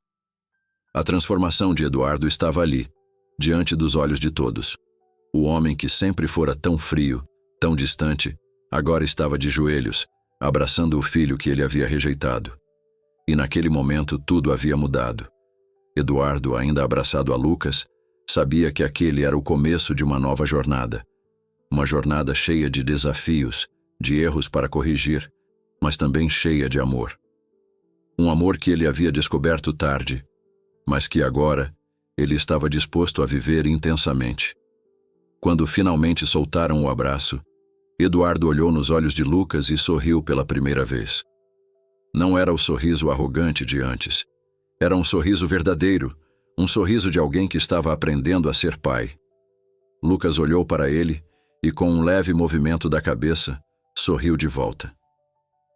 A transformação de Eduardo estava ali, diante dos olhos de todos. O homem que sempre fora tão frio, tão distante, agora estava de joelhos, abraçando o filho que ele havia rejeitado. E naquele momento tudo havia mudado. Eduardo, ainda abraçado a Lucas, sabia que aquele era o começo de uma nova jornada. Uma jornada cheia de desafios, de erros para corrigir, mas também cheia de amor. Um amor que ele havia descoberto tarde, mas que agora ele estava disposto a viver intensamente. Quando finalmente soltaram o abraço, Eduardo olhou nos olhos de Lucas e sorriu pela primeira vez. Não era o sorriso arrogante de antes. Era um sorriso verdadeiro, um sorriso de alguém que estava aprendendo a ser pai. Lucas olhou para ele e, com um leve movimento da cabeça, sorriu de volta.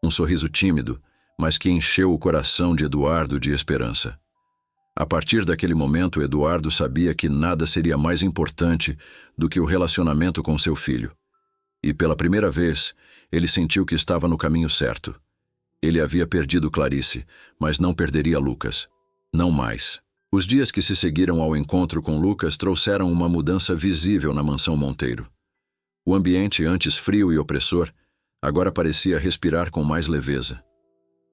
Um sorriso tímido, mas que encheu o coração de Eduardo de esperança. A partir daquele momento, Eduardo sabia que nada seria mais importante do que o relacionamento com seu filho. E pela primeira vez, ele sentiu que estava no caminho certo. Ele havia perdido Clarice, mas não perderia Lucas. Não mais. Os dias que se seguiram ao encontro com Lucas trouxeram uma mudança visível na mansão Monteiro. O ambiente, antes frio e opressor, agora parecia respirar com mais leveza.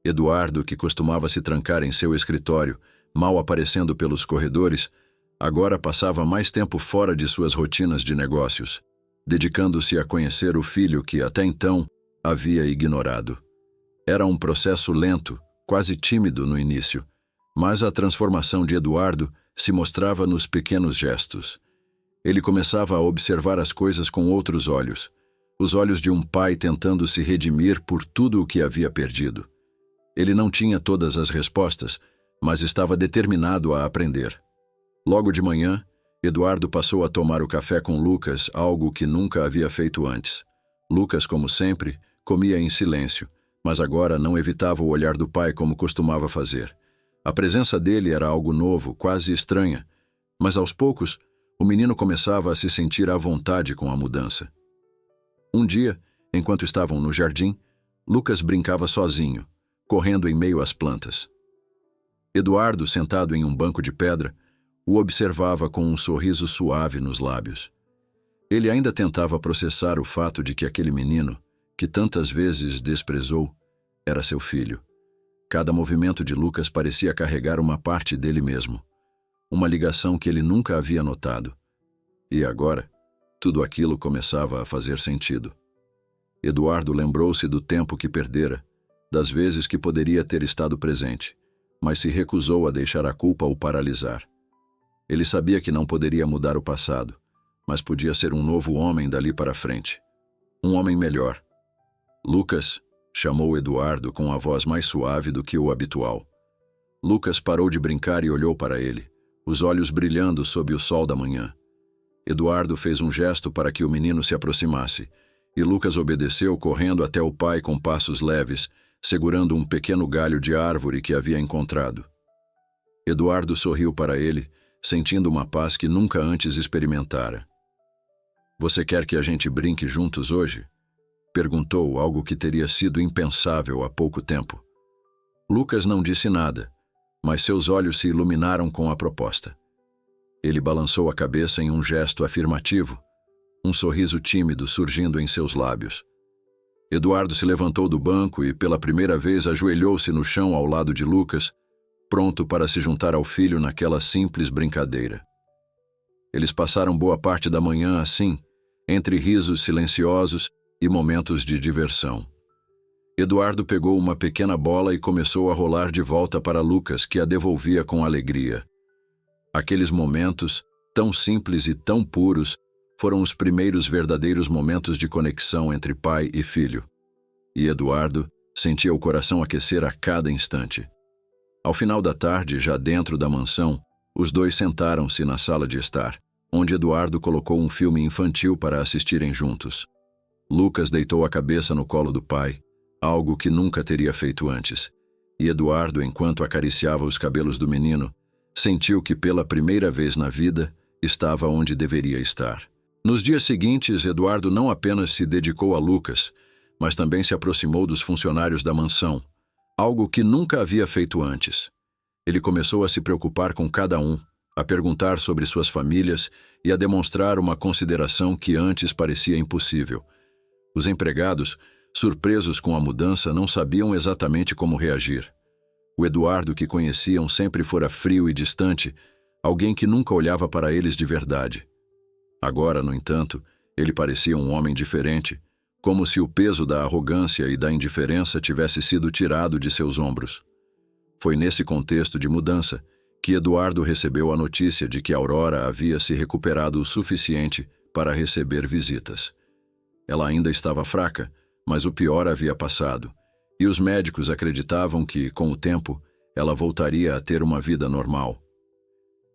Eduardo, que costumava se trancar em seu escritório, mal aparecendo pelos corredores, agora passava mais tempo fora de suas rotinas de negócios, dedicando-se a conhecer o filho que, até então, havia ignorado. Era um processo lento, quase tímido no início, mas a transformação de Eduardo se mostrava nos pequenos gestos. Ele começava a observar as coisas com outros olhos, os olhos de um pai tentando se redimir por tudo o que havia perdido. Ele não tinha todas as respostas, mas estava determinado a aprender. Logo de manhã, Eduardo passou a tomar o café com Lucas, algo que nunca havia feito antes. Lucas, como sempre, comia em silêncio, mas agora não evitava o olhar do pai como costumava fazer. A presença dele era algo novo, quase estranha, mas aos poucos, o menino começava a se sentir à vontade com a mudança. Um dia, enquanto estavam no jardim, Lucas brincava sozinho, correndo em meio às plantas. Eduardo, sentado em um banco de pedra, o observava com um sorriso suave nos lábios. Ele ainda tentava processar o fato de que aquele menino, que tantas vezes desprezou, era seu filho. Cada movimento de Lucas parecia carregar uma parte dele mesmo, uma ligação que ele nunca havia notado. E agora, tudo aquilo começava a fazer sentido. Eduardo lembrou-se do tempo que perdera, das vezes que poderia ter estado presente, mas se recusou a deixar a culpa o paralisar. Ele sabia que não poderia mudar o passado, mas podia ser um novo homem dali para frente. Um homem melhor. Lucas, chamou Eduardo com a voz mais suave do que o habitual. Lucas parou de brincar e olhou para ele, os olhos brilhando sob o sol da manhã. Eduardo fez um gesto para que o menino se aproximasse, e Lucas obedeceu correndo até o pai com passos leves, segurando um pequeno galho de árvore que havia encontrado. Eduardo sorriu para ele, sentindo uma paz que nunca antes experimentara. "Você quer que a gente brinque juntos hoje?" Perguntou, algo que teria sido impensável há pouco tempo. Lucas não disse nada, mas seus olhos se iluminaram com a proposta. Ele balançou a cabeça em um gesto afirmativo, um sorriso tímido surgindo em seus lábios. Eduardo se levantou do banco e, pela primeira vez, ajoelhou-se no chão ao lado de Lucas, pronto para se juntar ao filho naquela simples brincadeira. Eles passaram boa parte da manhã assim, entre risos silenciosos e momentos de diversão. Eduardo pegou uma pequena bola e começou a rolar de volta para Lucas, que a devolvia com alegria. Aqueles momentos, tão simples e tão puros, foram os primeiros verdadeiros momentos de conexão entre pai e filho. E Eduardo sentia o coração aquecer a cada instante. Ao final da tarde, já dentro da mansão, os dois sentaram-se na sala de estar, onde Eduardo colocou um filme infantil para assistirem juntos. Lucas deitou a cabeça no colo do pai, algo que nunca teria feito antes, e Eduardo, enquanto acariciava os cabelos do menino, sentiu que pela primeira vez na vida estava onde deveria estar. Nos dias seguintes, Eduardo não apenas se dedicou a Lucas, mas também se aproximou dos funcionários da mansão, algo que nunca havia feito antes. Ele começou a se preocupar com cada um, a perguntar sobre suas famílias e a demonstrar uma consideração que antes parecia impossível. Os empregados, surpresos com a mudança, não sabiam exatamente como reagir. O Eduardo que conheciam sempre fora frio e distante, alguém que nunca olhava para eles de verdade. Agora, no entanto, ele parecia um homem diferente, como se o peso da arrogância e da indiferença tivesse sido tirado de seus ombros. Foi nesse contexto de mudança que Eduardo recebeu a notícia de que Aurora havia se recuperado o suficiente para receber visitas. Ela ainda estava fraca, mas o pior havia passado, e os médicos acreditavam que, com o tempo, ela voltaria a ter uma vida normal.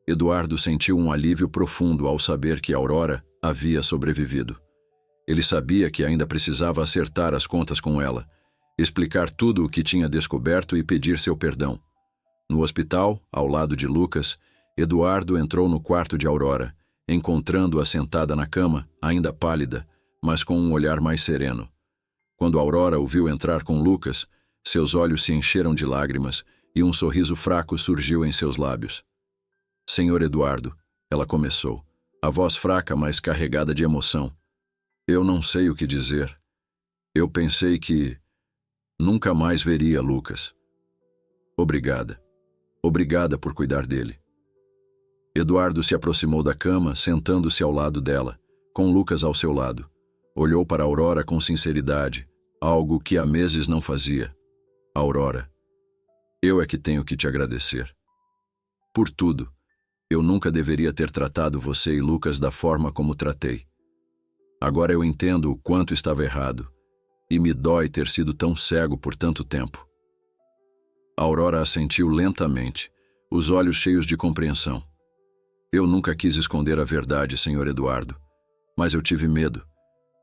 Eduardo sentiu um alívio profundo ao saber que Aurora havia sobrevivido. Ele sabia que ainda precisava acertar as contas com ela, explicar tudo o que tinha descoberto e pedir seu perdão. No hospital, ao lado de Lucas, Eduardo entrou no quarto de Aurora, encontrando-a sentada na cama, ainda pálida, mas com um olhar mais sereno. Quando Aurora o viu entrar com Lucas, seus olhos se encheram de lágrimas e um sorriso fraco surgiu em seus lábios. "Senhor Eduardo", ela começou, a voz fraca, mas carregada de emoção. "Eu não sei o que dizer. Eu pensei que nunca mais veria Lucas. Obrigada. Obrigada por cuidar dele." Eduardo se aproximou da cama, sentando-se ao lado dela, com Lucas ao seu lado. Olhou para Aurora com sinceridade, algo que há meses não fazia. "Aurora, Eu é que tenho que te agradecer. Por tudo. Eu nunca deveria ter tratado você e Lucas da forma como tratei. Agora eu entendo o quanto estava errado, e me dói ter sido tão cego por tanto tempo. Aurora assentiu lentamente, os olhos cheios de compreensão. Eu nunca quis esconder a verdade, Sr. Eduardo, mas eu tive medo.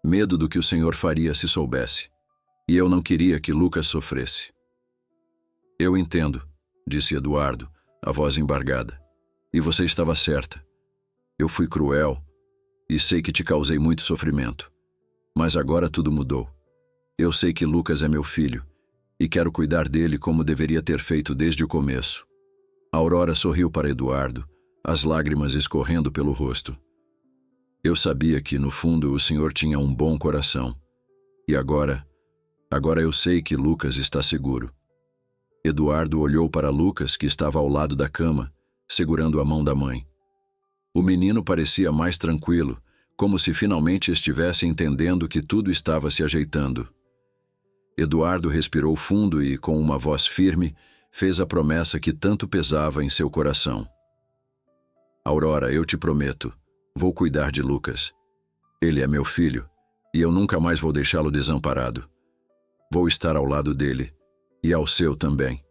Medo do que o senhor faria se soubesse. E eu não queria que Lucas sofresse. Eu entendo, disse Eduardo, a voz embargada. E você estava certa. Eu fui cruel e sei que te causei muito sofrimento. Mas agora tudo mudou. Eu sei que Lucas é meu filho e quero cuidar dele como deveria ter feito desde o começo. Aurora sorriu para Eduardo, as lágrimas escorrendo pelo rosto. Eu sabia que, no fundo, o senhor tinha um bom coração. E agora eu sei que Lucas está seguro. Eduardo olhou para Lucas, que estava ao lado da cama, segurando a mão da mãe. O menino parecia mais tranquilo, como se finalmente estivesse entendendo que tudo estava se ajeitando. Eduardo respirou fundo e, com uma voz firme, fez a promessa que tanto pesava em seu coração. Aurora, eu te prometo, vou cuidar de Lucas. Ele é meu filho, e eu nunca mais vou deixá-lo desamparado. Vou estar ao lado dele, e ao seu também.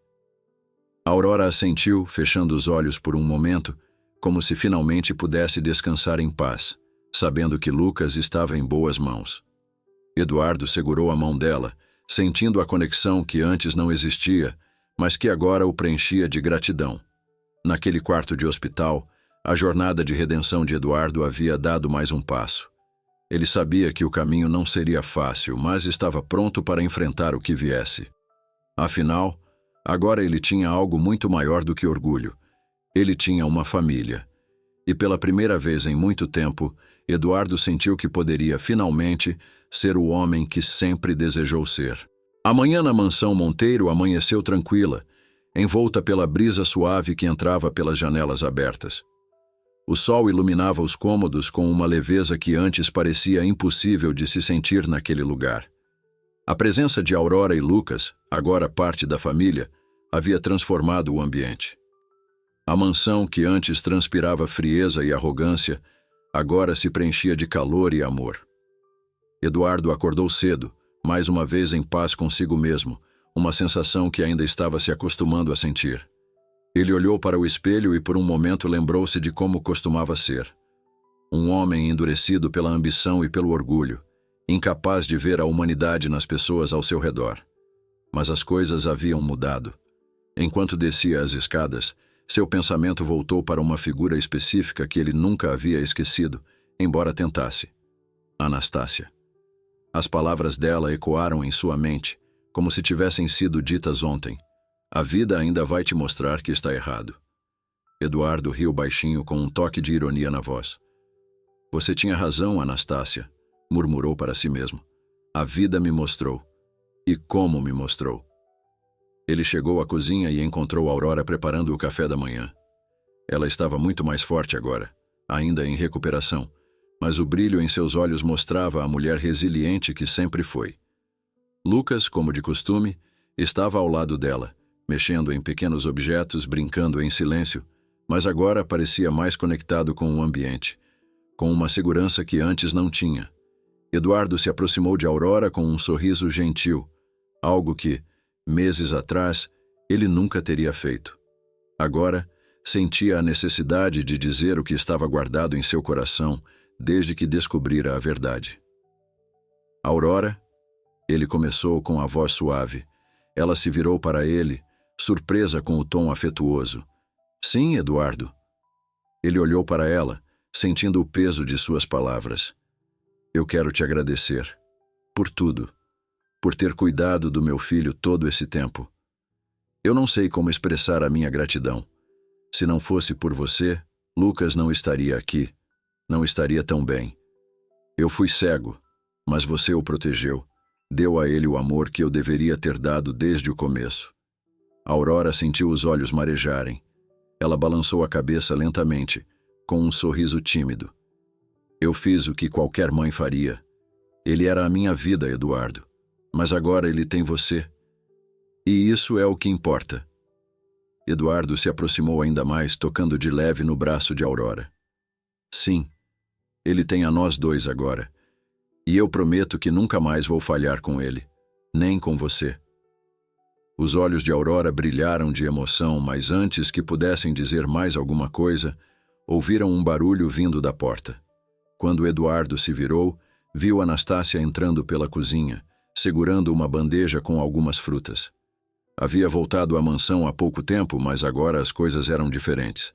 Aurora assentiu, fechando os olhos por um momento, como se finalmente pudesse descansar em paz, sabendo que Lucas estava em boas mãos. Eduardo segurou a mão dela, sentindo a conexão que antes não existia, mas que agora o preenchia de gratidão. Naquele quarto de hospital, a jornada de redenção de Eduardo havia dado mais um passo. Ele sabia que o caminho não seria fácil, mas estava pronto para enfrentar o que viesse. Afinal, agora ele tinha algo muito maior do que orgulho. Ele tinha uma família. E pela primeira vez em muito tempo, Eduardo sentiu que poderia, finalmente, ser o homem que sempre desejou ser. A manhã na mansão Monteiro amanheceu tranquila, envolta pela brisa suave que entrava pelas janelas abertas. O sol iluminava os cômodos com uma leveza que antes parecia impossível de se sentir naquele lugar. A presença de Aurora e Lucas, agora parte da família, havia transformado o ambiente. A mansão, que antes transpirava frieza e arrogância, agora se preenchia de calor e amor. Eduardo acordou cedo, mais uma vez em paz consigo mesmo, uma sensação que ainda estava se acostumando a sentir. Ele olhou para o espelho e por um momento lembrou-se de como costumava ser. Um homem endurecido pela ambição e pelo orgulho, incapaz de ver a humanidade nas pessoas ao seu redor. Mas as coisas haviam mudado. Enquanto descia as escadas, seu pensamento voltou para uma figura específica que ele nunca havia esquecido, embora tentasse. Anastácia. As palavras dela ecoaram em sua mente, como se tivessem sido ditas ontem. A vida ainda vai te mostrar que está errado. Eduardo riu baixinho com um toque de ironia na voz. Você tinha razão, Anastácia, murmurou para si mesmo. A vida me mostrou. E como me mostrou. Ele chegou à cozinha e encontrou Aurora preparando o café da manhã. Ela estava muito mais forte agora, ainda em recuperação, mas o brilho em seus olhos mostrava a mulher resiliente que sempre foi. Lucas, como de costume, estava ao lado dela, mexendo em pequenos objetos, brincando em silêncio, mas agora parecia mais conectado com o ambiente, com uma segurança que antes não tinha. Eduardo se aproximou de Aurora com um sorriso gentil, algo que, meses atrás, ele nunca teria feito. Agora, sentia a necessidade de dizer o que estava guardado em seu coração desde que descobrira a verdade. Aurora, ele começou com a voz suave. Ela se virou para ele, surpresa com o tom afetuoso. Sim, Eduardo. Ele olhou para ela, sentindo o peso de suas palavras. Eu quero te agradecer. Por tudo. Por ter cuidado do meu filho todo esse tempo. Eu não sei como expressar a minha gratidão. Se não fosse por você, Lucas não estaria aqui. Não estaria tão bem. Eu fui cego, mas você o protegeu. Deu a ele o amor que eu deveria ter dado desde o começo. Aurora sentiu os olhos marejarem. Ela balançou a cabeça lentamente, com um sorriso tímido. Eu fiz o que qualquer mãe faria. Ele era a minha vida, Eduardo. Mas agora ele tem você. E isso é o que importa. Eduardo se aproximou ainda mais, tocando de leve no braço de Aurora. Sim, ele tem a nós dois agora. E eu prometo que nunca mais vou falhar com ele, nem com você. Os olhos de Aurora brilharam de emoção, mas antes que pudessem dizer mais alguma coisa, ouviram um barulho vindo da porta. Quando Eduardo se virou, viu Anastácia entrando pela cozinha, segurando uma bandeja com algumas frutas. Havia voltado à mansão há pouco tempo, mas agora as coisas eram diferentes.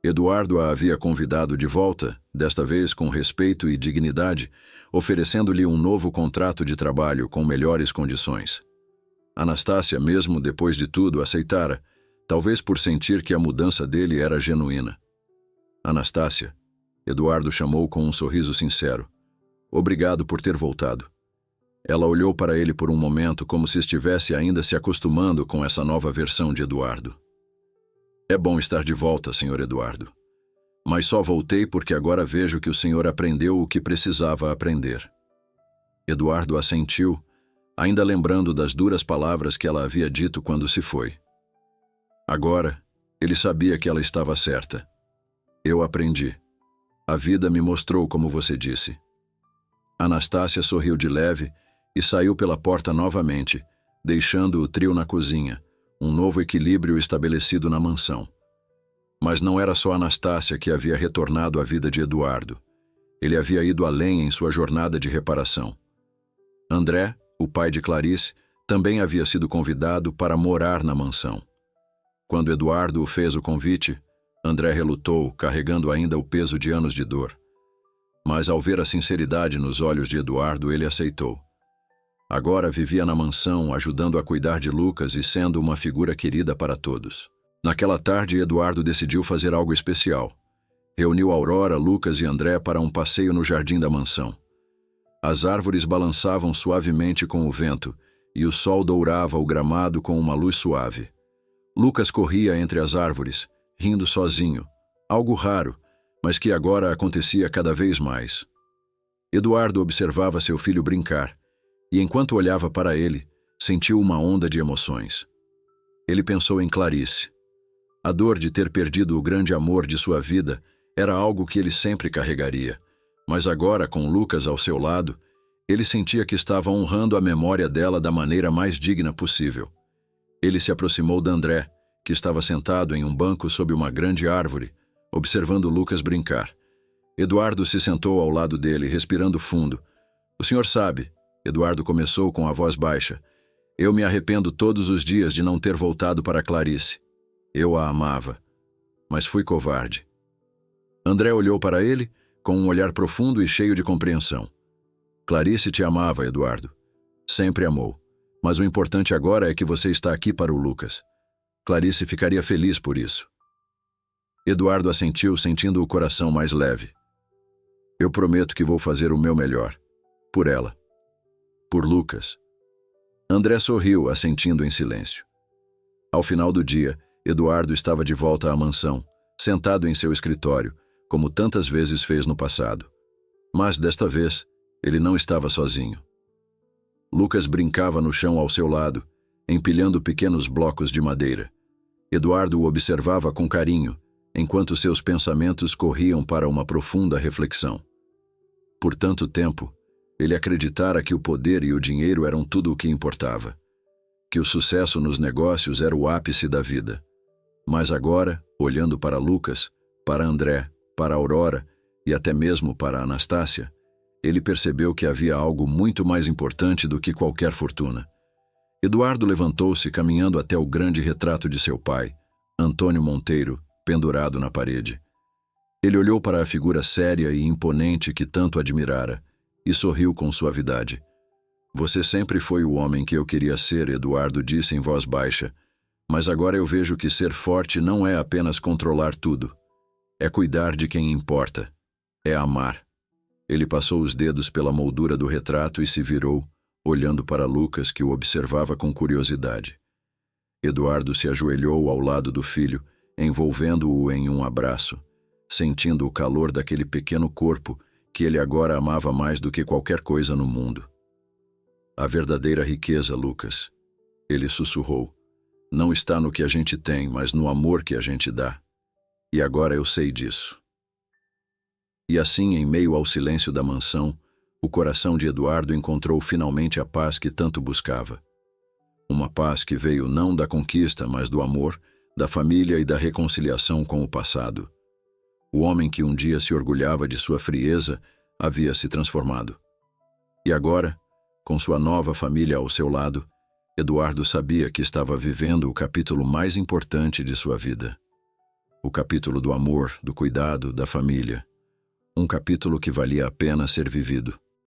Eduardo a havia convidado de volta, desta vez com respeito e dignidade, oferecendo-lhe um novo contrato de trabalho com melhores condições. Anastácia, mesmo depois de tudo, aceitara, talvez por sentir que a mudança dele era genuína. Anastácia, Eduardo chamou com um sorriso sincero. Obrigado por ter voltado. Ela olhou para ele por um momento como se estivesse ainda se acostumando com essa nova versão de Eduardo. É bom estar de volta, Sr. Eduardo. Mas só voltei porque agora vejo que o senhor aprendeu o que precisava aprender. Eduardo assentiu, ainda lembrando das duras palavras que ela havia dito quando se foi. Agora, ele sabia que ela estava certa. Eu aprendi. A vida me mostrou como você disse. Anastácia sorriu de leve e saiu pela porta novamente, deixando o trio na cozinha, um novo equilíbrio estabelecido na mansão. Mas não era só Anastácia que havia retornado à vida de Eduardo. Ele havia ido além em sua jornada de reparação. André, o pai de Clarice, também havia sido convidado para morar na mansão. Quando Eduardo fez o convite, André relutou, carregando ainda o peso de anos de dor. Mas ao ver a sinceridade nos olhos de Eduardo, ele aceitou. Agora vivia na mansão, ajudando a cuidar de Lucas e sendo uma figura querida para todos. Naquela tarde, Eduardo decidiu fazer algo especial. Reuniu Aurora, Lucas e André para um passeio no jardim da mansão. As árvores balançavam suavemente com o vento e o sol dourava o gramado com uma luz suave. Lucas corria entre as árvores, rindo sozinho, algo raro, mas que agora acontecia cada vez mais. Eduardo observava seu filho brincar, e enquanto olhava para ele, sentiu uma onda de emoções. Ele pensou em Clarice. A dor de ter perdido o grande amor de sua vida era algo que ele sempre carregaria, mas agora, com Lucas ao seu lado, ele sentia que estava honrando a memória dela da maneira mais digna possível. Ele se aproximou de André, que estava sentado em um banco sob uma grande árvore, observando Lucas brincar. Eduardo se sentou ao lado dele, respirando fundo. "O senhor sabe", Eduardo começou com a voz baixa, "eu me arrependo todos os dias de não ter voltado para Clarice. Eu a amava, mas fui covarde." André olhou para ele com um olhar profundo e cheio de compreensão. "Clarice te amava, Eduardo. Sempre amou. Mas o importante agora é que você está aqui para o Lucas. Clarice ficaria feliz por isso." Eduardo assentiu, sentindo o coração mais leve. "Eu prometo que vou fazer o meu melhor. Por ela. Por Lucas." André sorriu, assentindo em silêncio. Ao final do dia, Eduardo estava de volta à mansão, sentado em seu escritório, como tantas vezes fez no passado. Mas, desta vez, ele não estava sozinho. Lucas brincava no chão ao seu lado, empilhando pequenos blocos de madeira. Eduardo o observava com carinho, enquanto seus pensamentos corriam para uma profunda reflexão. Por tanto tempo, ele acreditara que o poder e o dinheiro eram tudo o que importava, que o sucesso nos negócios era o ápice da vida. Mas agora, olhando para Lucas, para André, para Aurora e até mesmo para Anastácia, ele percebeu que havia algo muito mais importante do que qualquer fortuna. Eduardo levantou-se, caminhando até o grande retrato de seu pai, Antônio Monteiro, pendurado na parede. Ele olhou para a figura séria e imponente que tanto admirara e sorriu com suavidade. "Você sempre foi o homem que eu queria ser", Eduardo disse em voz baixa, "mas agora eu vejo que ser forte não é apenas controlar tudo. É cuidar de quem importa. É amar." Ele passou os dedos pela moldura do retrato e se virou, olhando para Lucas, que o observava com curiosidade. Eduardo se ajoelhou ao lado do filho, envolvendo-o em um abraço, sentindo o calor daquele pequeno corpo que ele agora amava mais do que qualquer coisa no mundo. "A verdadeira riqueza, Lucas", ele sussurrou, não está no que a gente tem, mas no amor que a gente dá. E agora eu sei disso. E assim, em meio ao silêncio da mansão, o coração de Eduardo encontrou finalmente a paz que tanto buscava. Uma paz que veio não da conquista, mas do amor, da família e da reconciliação com o passado. O homem que um dia se orgulhava de sua frieza havia se transformado. E agora, com sua nova família ao seu lado, Eduardo sabia que estava vivendo o capítulo mais importante de sua vida. O capítulo do amor, do cuidado, da família. Um capítulo que valia a pena ser vivido.